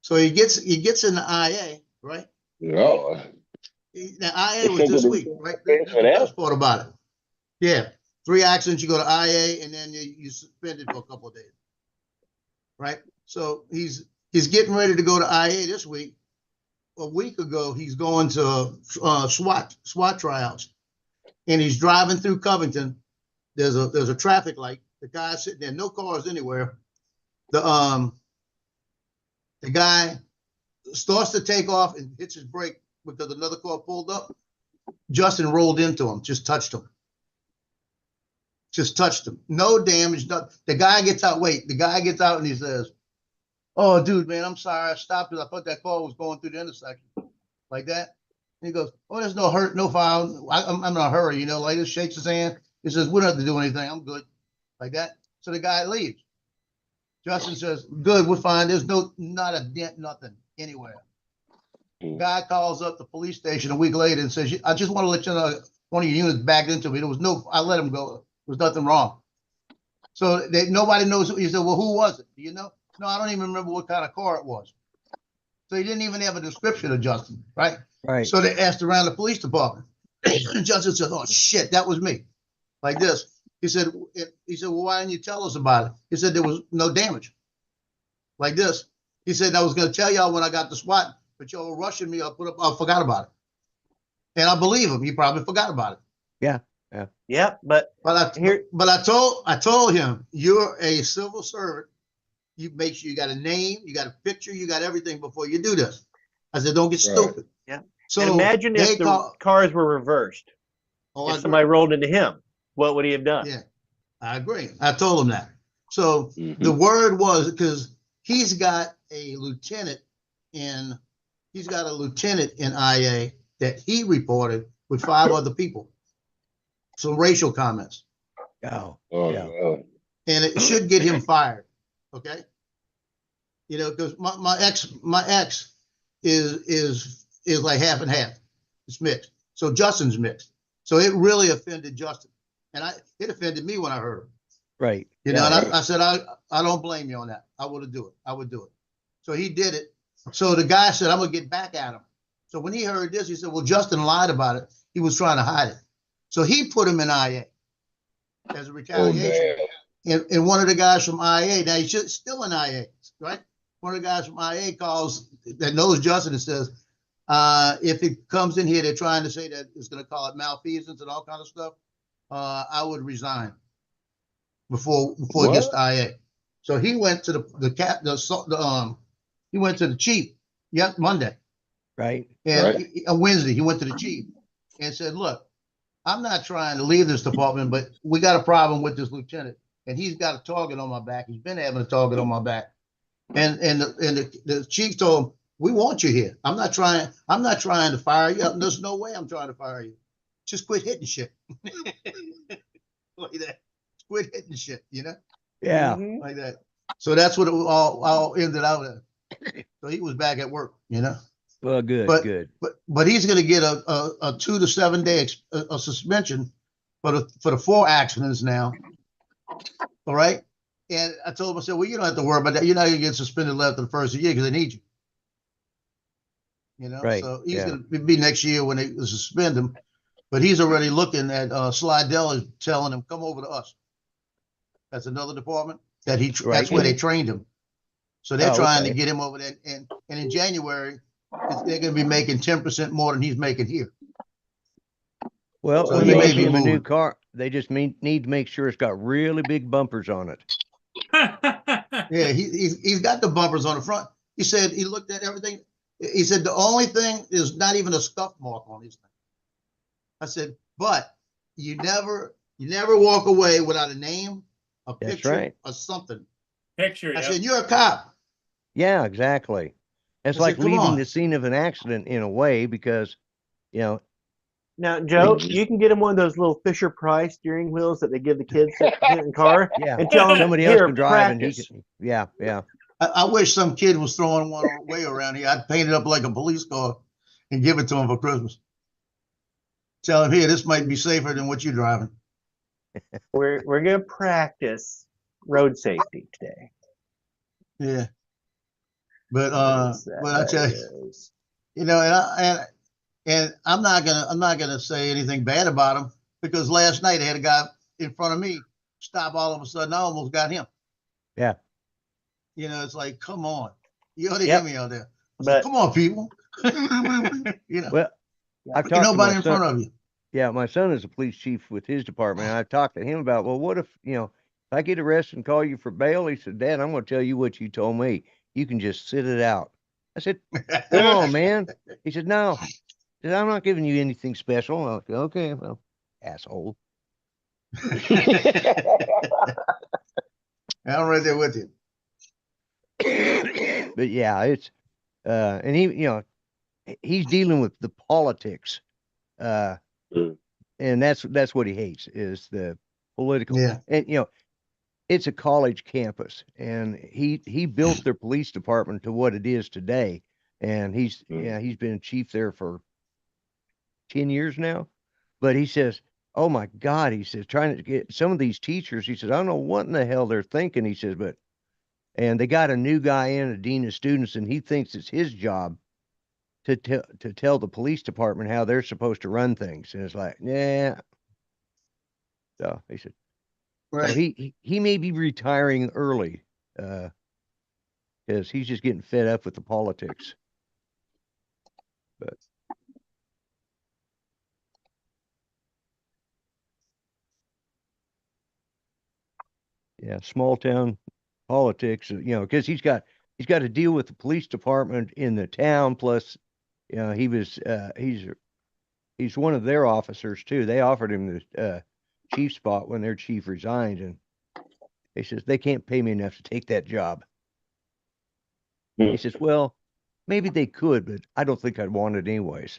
S3: So he gets in the IA, right?
S5: Lord.
S3: Now IA was this week, right? That's the best part about it. Yeah. 3 accidents, you go to IA, and then you suspend it for a couple of days. Right? So he's getting ready to go to IA this week. A week ago, he's going to SWAT tryouts. And he's driving through Covington. There's a traffic light. The guy's sitting there, no cars anywhere. The guy starts to take off and hits his brake because another car pulled up. Justin rolled into him, just touched him. No damage. The guy gets out. The guy gets out and he says, oh, dude, man, I'm sorry. I stopped because I thought that car was going through the intersection. Like that. And he goes, oh, there's no hurt, no foul. I'm in a hurry, you know, like this, shakes his hand. He says, we don't have to do anything. I'm good. Like that. So the guy leaves. Justin says, good, we're fine. There's not a dent, nothing anywhere. Guy calls up the police station a week later and says, I just want to let you know one of your units backed into me. I let him go. There was nothing wrong. So nobody knows. He said, well, who was it? Do you know? No, I don't even remember what kind of car it was. So he didn't even have a description of Justin, right?
S7: Right.
S3: So they asked around the police department. And Justin said, oh, shit, that was me. Like this. He said, well, why didn't you tell us about it? He said, there was no damage. Like this. He said, I was going to tell y'all when I got the SWAT, but y'all were rushing me. I forgot about it. And I believe him. He probably forgot about it.
S6: Yeah, but
S3: I told him, you're a civil servant. You make sure you got a name, you got a picture, you got everything before you do this. I said, don't get stupid.
S6: Yeah.
S3: So
S6: and imagine if the cars were reversed. If somebody rolled into him, what would he have done?
S3: Yeah, I agree. I told him that. So the word was, because he's got a lieutenant in IA that he reported with 5 other people. Some racial comments.
S7: Oh.
S3: And it should get him fired. Okay. You know, because my ex is like half and half. It's mixed. So Justin's mixed. So it really offended Justin. And it offended me when I heard it.
S7: Right.
S3: You know, and I said, I don't blame you on that. I would do it. So he did it. So the guy said, I'm going to get back at him. So when he heard this, he said, well, Justin lied about it. He was trying to hide it. So he put him in IA as a retaliation. And one of the guys from IA, now he's still in IA, right? One of the guys from IA calls, that knows Justin, and says, if it comes in here, they're trying to say that it's going to call it malfeasance and all kind of stuff. I would resign before it gets to IA. So he went to he went to the chief Monday
S7: Right.
S3: And
S5: Right.
S3: on Wednesday, he went to the chief and said, look, I'm not trying to leave this department, but we got a problem with this lieutenant. And he's got a target on my back. He's been having a target on my back. And the chief told him, we want you here. I'm not trying to fire you. There's no way I'm trying to fire you. Just quit hitting shit. Like that. Quit hitting shit, you know?
S7: Yeah.
S6: Mhm.
S3: Like that. So that's what it all ended out at. So he was back at work, you know?
S7: Well, good,
S3: But
S7: good.
S3: but he's going to get a 2 to 7 day a suspension for the 4 accidents now. All right. And I told him, I said, well, you don't have to worry about that. You're not going to get suspended after the first year because they need you. You know,
S7: Right,
S3: so he's
S7: yeah.
S3: going to be next year when they suspend him. But he's already looking at Slidell is telling him, come over to us. That's another department that
S7: Right.
S3: that's where they trained him. So they're
S7: Oh,
S3: trying to
S7: okay.
S3: get him over there. And in January, they're going to be making 10% more than he's making here.
S7: Well,
S3: So
S7: when
S3: he
S7: they
S3: may
S7: issue
S3: be
S7: him a new
S3: moving.
S7: car, they just need to make sure it's got really big bumpers on it.
S3: Yeah, he's got the bumpers on the front. He said he looked at everything. He said the only thing is not even a scuff mark on these things. I said, but you never walk away without a name, a
S7: That's
S3: picture,
S7: right.
S3: or something.
S1: Picture,
S3: I
S1: yeah.
S3: said, you're a cop.
S7: Yeah, exactly. It's
S3: I
S7: like
S3: said, come
S7: leaving
S3: on.
S7: the scene of an accident in a way because, you know,
S6: Now, Joe, you can get him one of those little Fisher Price steering wheels that they give the kids that get in the car,
S7: yeah,
S6: and tell them,
S7: somebody else
S6: here,
S7: can drive and he
S6: practice.
S7: can. Yeah, yeah.
S3: I wish some kid was throwing one away around here. I'd paint it up like a police car and give it to him for Christmas. Tell him, here, this might be safer than what you're driving.
S6: We're gonna practice road safety today.
S3: Yeah. But
S6: Yes, that
S3: I tell you,
S6: is.
S3: you know, and I'm not gonna say anything bad about him because last night I had a guy in front of me stop all of a sudden. I almost got him.
S7: Yeah.
S3: You know, it's like, come on, you ought to
S7: Yep.
S3: hear me out there. I said,
S6: But
S3: come on, people. You know,
S7: Well, I've
S3: put
S7: talked to
S3: nobody
S7: my
S3: in
S7: son.
S3: front of you.
S7: Yeah, my son is a police chief with his department. And I've talked to him about, well, what if, you know, if I get arrested and call you for bail? He said, Dad, I'm going to tell you what you told me. You can just sit it out. I said, come on, man. He said, no. He said, I'm not giving you anything special. I said, okay, well, asshole.
S3: I'm right there with you.
S7: But yeah, it's, and he, you know, he's dealing with the politics.
S5: Mm.
S7: And that's what he hates is the political.
S3: Yeah.
S7: And, you know, it's a college campus and he built their police department to what it is today. And he's been chief there for 10 years now. But he says, oh my God, he says, trying to get some of these teachers, he says, I don't know what in the hell they're thinking. He says, and they got a new guy in, a dean of students, and he thinks it's his job to tell the police department how they're supposed to run things. And it's like, yeah. So he said,
S3: Right.
S7: so he may be retiring early, because he's just getting fed up with the politics. But yeah, small town politics, you know, because he's got to deal with the police department in the town. Plus, you know, he's one of their officers too. They offered him the chief spot when their chief resigned, and he says they can't pay me enough to take that job. He says, well, maybe they could, but I don't think I'd want it anyways.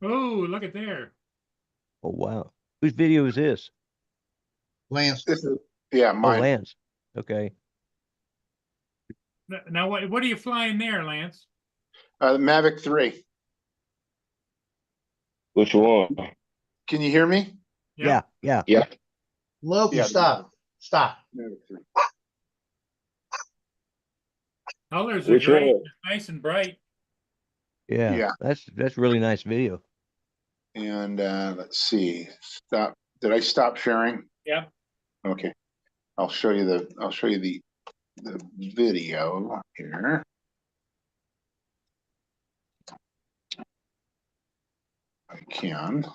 S1: Oh, look at there.
S7: Oh wow, whose video is this?
S3: Lance.
S9: This is, yeah,
S7: Oh,
S9: mine.
S7: Lance. Okay.
S1: Now, what are you flying there, Lance?
S9: Mavic 3.
S5: Which one?
S9: Can you hear me?
S7: Yeah. Yeah.
S5: Yeah.
S3: Loki,
S9: Yeah.
S3: stop.
S9: Mavic 3.
S1: Colors are
S5: Which
S1: great.
S5: one?
S1: It's nice and bright.
S7: Yeah.
S9: Yeah.
S7: That's really nice video.
S9: And let's see. Stop. Did I stop sharing?
S1: Yeah.
S9: Okay. I'll show you the video here. I can.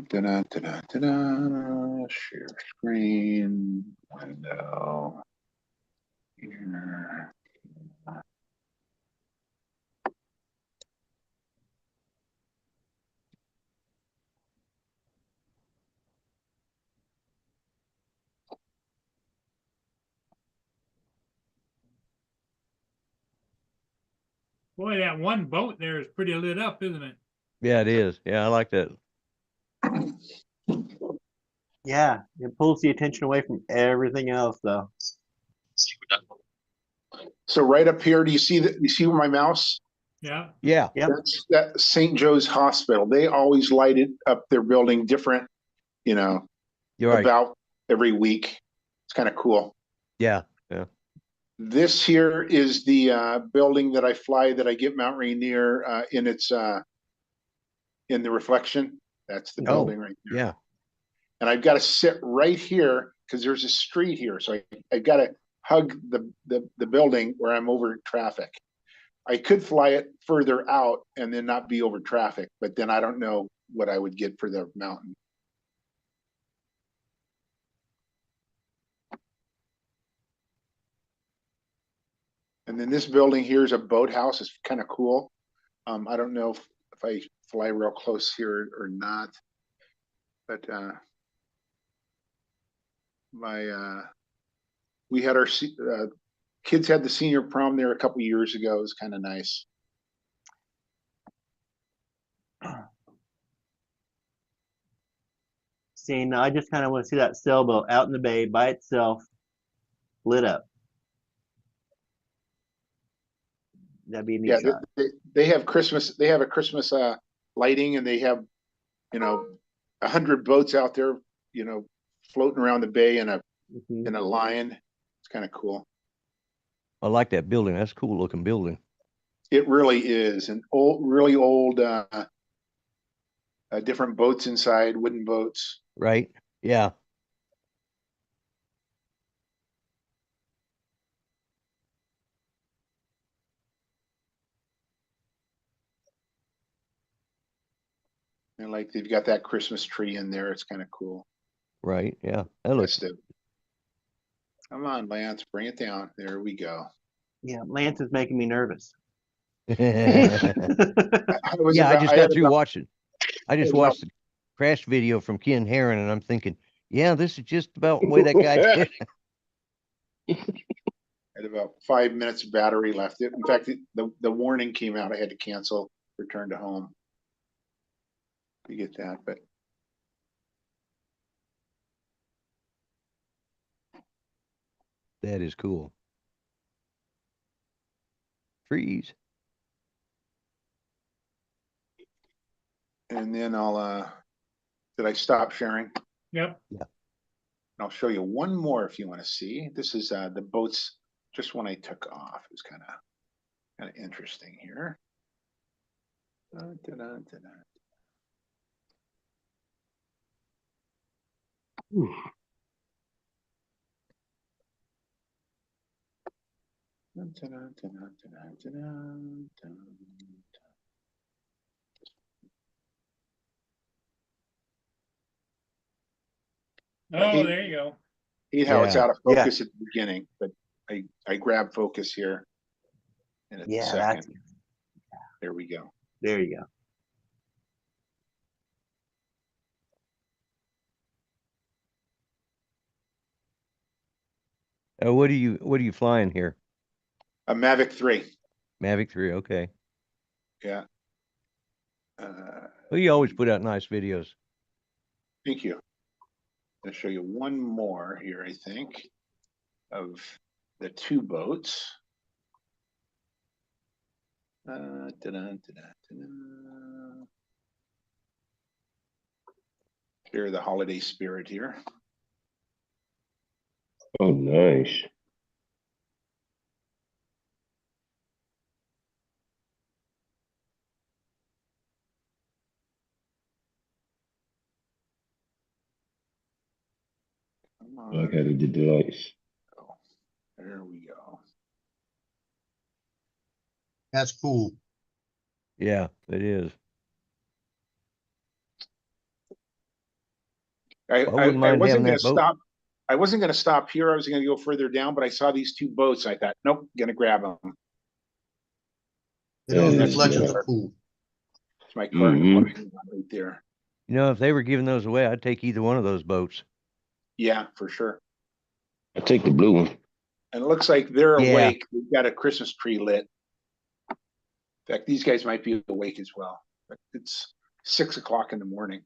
S9: Da-da, da-da, da-da. Share screen, window. Here.
S1: Boy, that one boat there is pretty lit up, isn't it?
S7: Yeah, it is. Yeah, I like that.
S6: Yeah, it pulls the attention away from everything else, though.
S9: So right up here, do you see that? You see where my mouse?
S1: Yeah.
S7: Yeah.
S6: Yep.
S9: That's that St. Joe's Hospital. They always light it up their building different, you know,
S7: You're right.
S9: about every week. It's kind of cool.
S7: Yeah.
S9: This here is the building that I fly that I get Mount Rainier in its in the reflection. That's the
S7: Oh,
S9: building right there.
S7: Yeah.
S9: And I've got to sit right here because there's a street here. So I've got to hug the building where I'm over traffic. I could fly it further out and then not be over traffic, but then I don't know what I would get for the mountain. And then this building here is a boathouse. It's kind of cool. I don't know if I fly real close here or not, but we had our kids had the senior prom there a couple years ago. It was kind of nice.
S6: See, now I just kind of want to see that sailboat out in the bay by itself, lit up. That'd be a neat
S9: Yeah,
S6: shot.
S9: they have Christmas. They have a Christmas lighting, and they have 100 boats out there, floating around the bay in a line. It's kind of cool.
S7: I like that building. That's a cool looking building.
S9: It really is an really old, different boats inside, wooden boats.
S7: Right? Yeah.
S9: And like they've got that Christmas tree in there. It's kind of cool.
S7: Right. Yeah. That looks.
S9: Festive. Come on, Lance, bring it down. There we go.
S6: Yeah, Lance is making me nervous.
S7: Yeah, I just got through watching. I just watched the crash video from Ken Herron, and I'm thinking, yeah, this is just about the way that guy did.
S9: Had about 5 minutes of battery left. In fact, the warning came out. I had to cancel, return to home. You get that, but
S7: That is cool. Trees.
S9: and then did I stop sharing?
S1: Yep.
S7: Yeah.
S9: And I'll show you one more if you want to see. This is the boats just when I took off. It was kind of interesting here.
S1: Oh, there you go.
S9: Hate how it's
S7: Yeah.
S9: out of focus at the beginning, but I grab focus here. And at the second. There we go.
S6: There you go.
S7: What are you flying here?
S9: A Mavic 3.
S7: Mavic 3. Okay.
S9: Yeah.
S7: Well, you always put out nice videos.
S9: Thank you. I'll show you one more here, I think, of the two boats. Share the holiday spirit here.
S5: Oh, nice.
S9: Come
S5: I
S9: on.
S5: got the device.
S9: Oh, there we go.
S3: That's cool.
S7: Yeah, it is. I wouldn't mind having
S9: wasn't gonna
S7: that boat.
S9: stop. I wasn't gonna stop here. I was gonna go further down, but I saw these two boats. I thought, nope, gonna grab them.
S3: You know, the
S5: Yeah,
S3: reflections
S5: yeah.
S3: are cool.
S9: It's my car
S5: Mhm.
S9: right there.
S7: You know, if they were giving those away, I'd take either one of those boats.
S9: Yeah, for sure.
S5: I take the blue one.
S9: And it looks like they're
S7: Yeah.
S9: awake. We've got a Christmas tree lit. In fact, these guys might be awake as well. But it's 6 o'clock in the morning.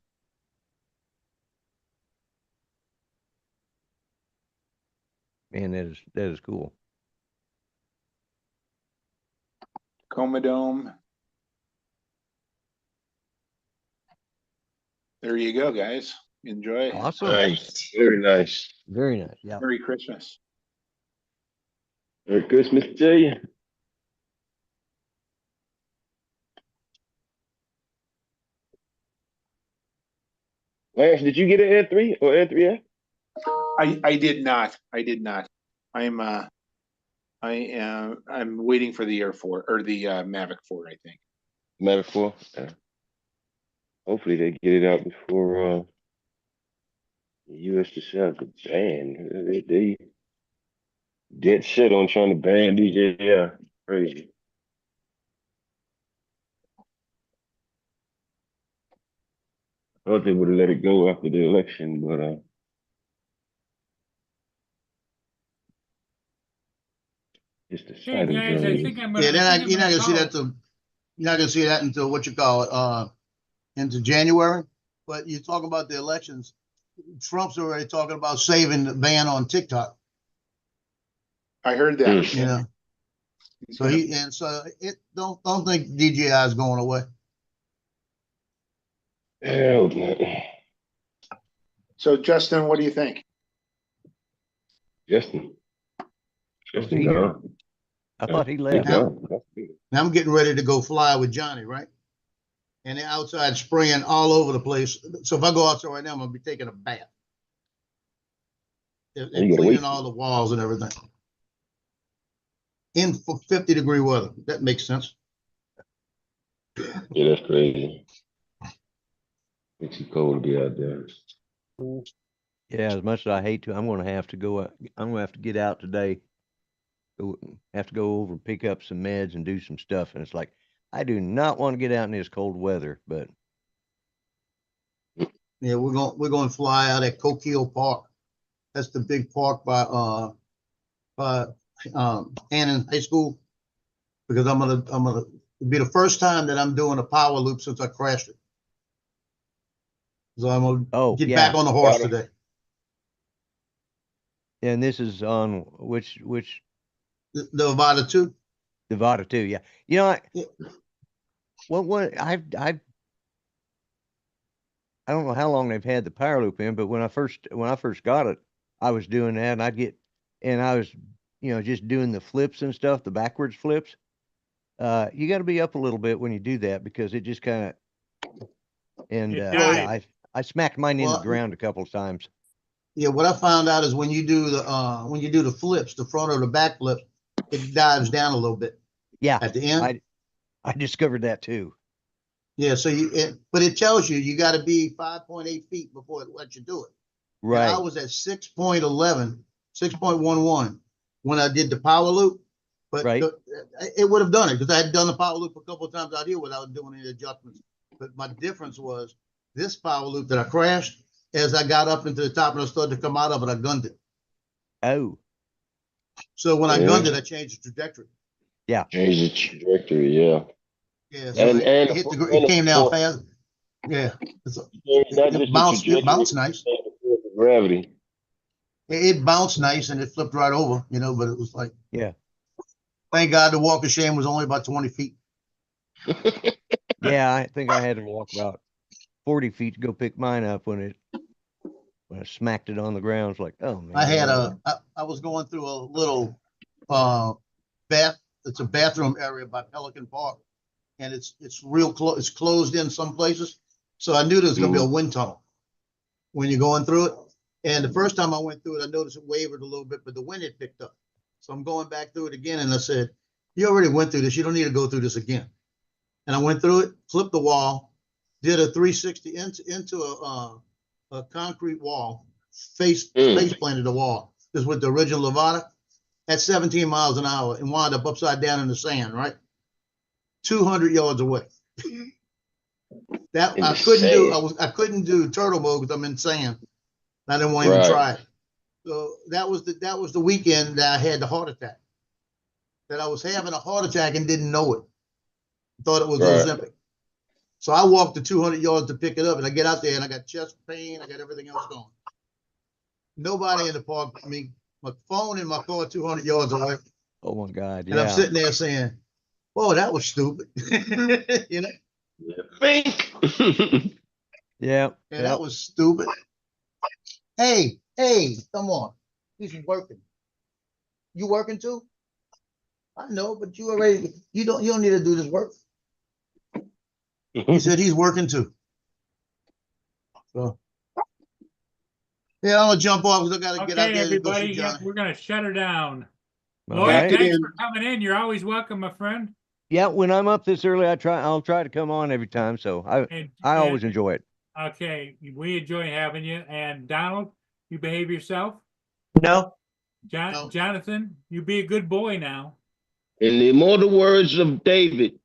S7: Man, that is cool.
S9: Comodome. There you go, guys. Enjoy.
S7: Awesome.
S5: Nice. Very nice.
S7: Very nice. Yeah.
S9: Merry Christmas.
S5: Merry Christmas to you. Lance, did you get an N3 or N3F?
S9: I did not. I did not. I'm waiting for the Air Force or the Mavic 4, I think.
S5: Mavic 4? Yeah. Hopefully they get it out before the U.S. decides to ban. They dead set on trying to ban DJI. Crazy. I thought they would have let it go after the election, but it's the
S1: Hey,
S5: sight of
S1: guys, I
S5: drones.
S1: think I'm
S3: Yeah,
S1: gonna.
S3: you're not gonna see that till, you're not gonna see that until what you call it, into January. But you talk about the elections, Trump's already talking about saving the ban on TikTok,
S9: I heard that.
S3: you know? So don't think DJI is going away.
S5: Hell no.
S9: So Justin, what do you think?
S5: Justin
S7: he here?
S5: gone.
S7: I thought he
S5: He
S7: left.
S5: gone.
S3: Now I'm getting ready to go fly with Johnny, right? And they're outside spraying all over the place. So if I go outside right now, I'm gonna be taking a bath. They're
S5: You gotta
S3: cleaning
S5: wait.
S3: all the walls and everything. In 50-degree weather. That makes sense.
S5: Yeah, that's crazy. Makes it cold to be out there.
S7: Yeah, as much as I hate to, I'm gonna have to go. I'm gonna have to get out today. Have to go over and pick up some meds and do some stuff. And it's like I do not want to get out in this cold weather, but
S3: Yeah, we're going to fly out at Coquille Park. That's the big park by Annan High School, because I'm gonna it'll be the first time that I'm doing a power loop since I crashed it. So I'm gonna get back on the horse today.
S7: And this is on which
S3: The Nevada 2.
S7: Nevada 2, yeah. You know,
S3: Yeah.
S7: what I don't know how long they've had the power loop in, but when I first got it, I was doing that, and I was, just doing the flips and stuff, the backwards flips. You got to be up a little bit when you do that because it just kind of, and
S1: It
S7: yeah,
S1: died.
S7: I smacked mine into
S3: Well,
S7: the ground a couple of times.
S3: Yeah, what I found out is when you do the flips, the front or the back flip, it dives down a little bit
S7: Yeah,
S3: at the end.
S7: I discovered that too.
S3: Yeah, so but it tells you got to be 5.8 feet before it lets you do it. And
S7: Right.
S3: I was at 6.11, 6.11 when I did the power loop, but
S7: Right.
S3: It would have done it because I had done the power loop a couple of times out here without doing any adjustments. But my difference was this power loop that I crashed, as I got up into the top and I started to come out of it, I gunned it.
S7: Oh,
S3: So when I
S5: Yeah.
S3: gunned it, I changed the trajectory.
S5: Change the trajectory, yeah.
S3: Yeah, so
S5: And
S3: it came down fast. Yeah, it bounced nice.
S5: The gravity.
S3: It bounced nice and it flipped right over, but it was like,
S7: yeah.
S3: thank God the walk of shame was only about 20 feet.
S7: Yeah, I think I had to walk about 40 feet to go pick mine up when I smacked it on the ground. It's like, oh man.
S3: I was going through a little it's a bathroom area by Pelican Park, and it's real close. It's closed in some places, so I knew there was going to be a wind tunnel when you're going through it. And the first time I went through it, I noticed it wavered a little bit, but the wind had picked up. So I'm going back through it again, and I said, "You already went through this. You don't need to go through this again." And I went through it, flipped the wall, did a 360 into a concrete wall, face planted the wall. This is with the original Levada at 17 miles an hour and wound up upside down in the sand, right? 200 yards away. That
S5: In
S3: I
S5: the
S3: couldn't do.
S5: sand.
S3: I couldn't do turtle mode because I'm in sand. I didn't want to even
S5: Right.
S3: try it. So that was the weekend that I had the heart attack. That I was having a heart attack and didn't know it. Thought it was
S5: Right.
S3: Ozempic. So I walked the 200 yards to pick it up, and I get out there and I got chest pain. I got everything else going. Nobody in the park. I mean, my phone in my car 200 yards away,
S7: Oh my God.
S3: and I'm
S7: Yeah.
S3: sitting there saying, "Whoa, that was stupid," you know.
S5: Think.
S7: Yeah.
S3: And that was stupid. Hey, come on. He's working. You working too? I know, but you don't need to do this work. He said he's working too. So yeah, I'm gonna jump off because I gotta get out
S1: Okay,
S3: there to go
S1: everybody,
S3: see
S1: yep,
S3: Johnny.
S1: we're gonna shut her down.
S7: All
S1: Lloyd,
S7: right.
S1: thanks for coming in. You're always welcome, my friend.
S7: Yeah. When I'm up this early, I'll try to come on every time. So
S1: And,
S7: I always enjoy it.
S1: okay, we enjoy having you. And Donald, you behave yourself.
S6: No,
S3: No.
S1: Jonathan, you be a good boy now.
S5: In the immortal words of David,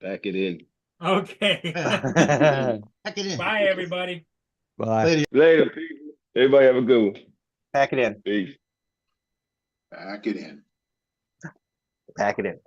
S5: pack it in.
S1: Okay.
S3: Pack it in.
S1: Bye, everybody.
S7: Bye.
S3: Later.
S5: Later, people. Everybody have a good one.
S6: pack it in.
S5: Peace.
S9: Back it in.
S6: Pack it in.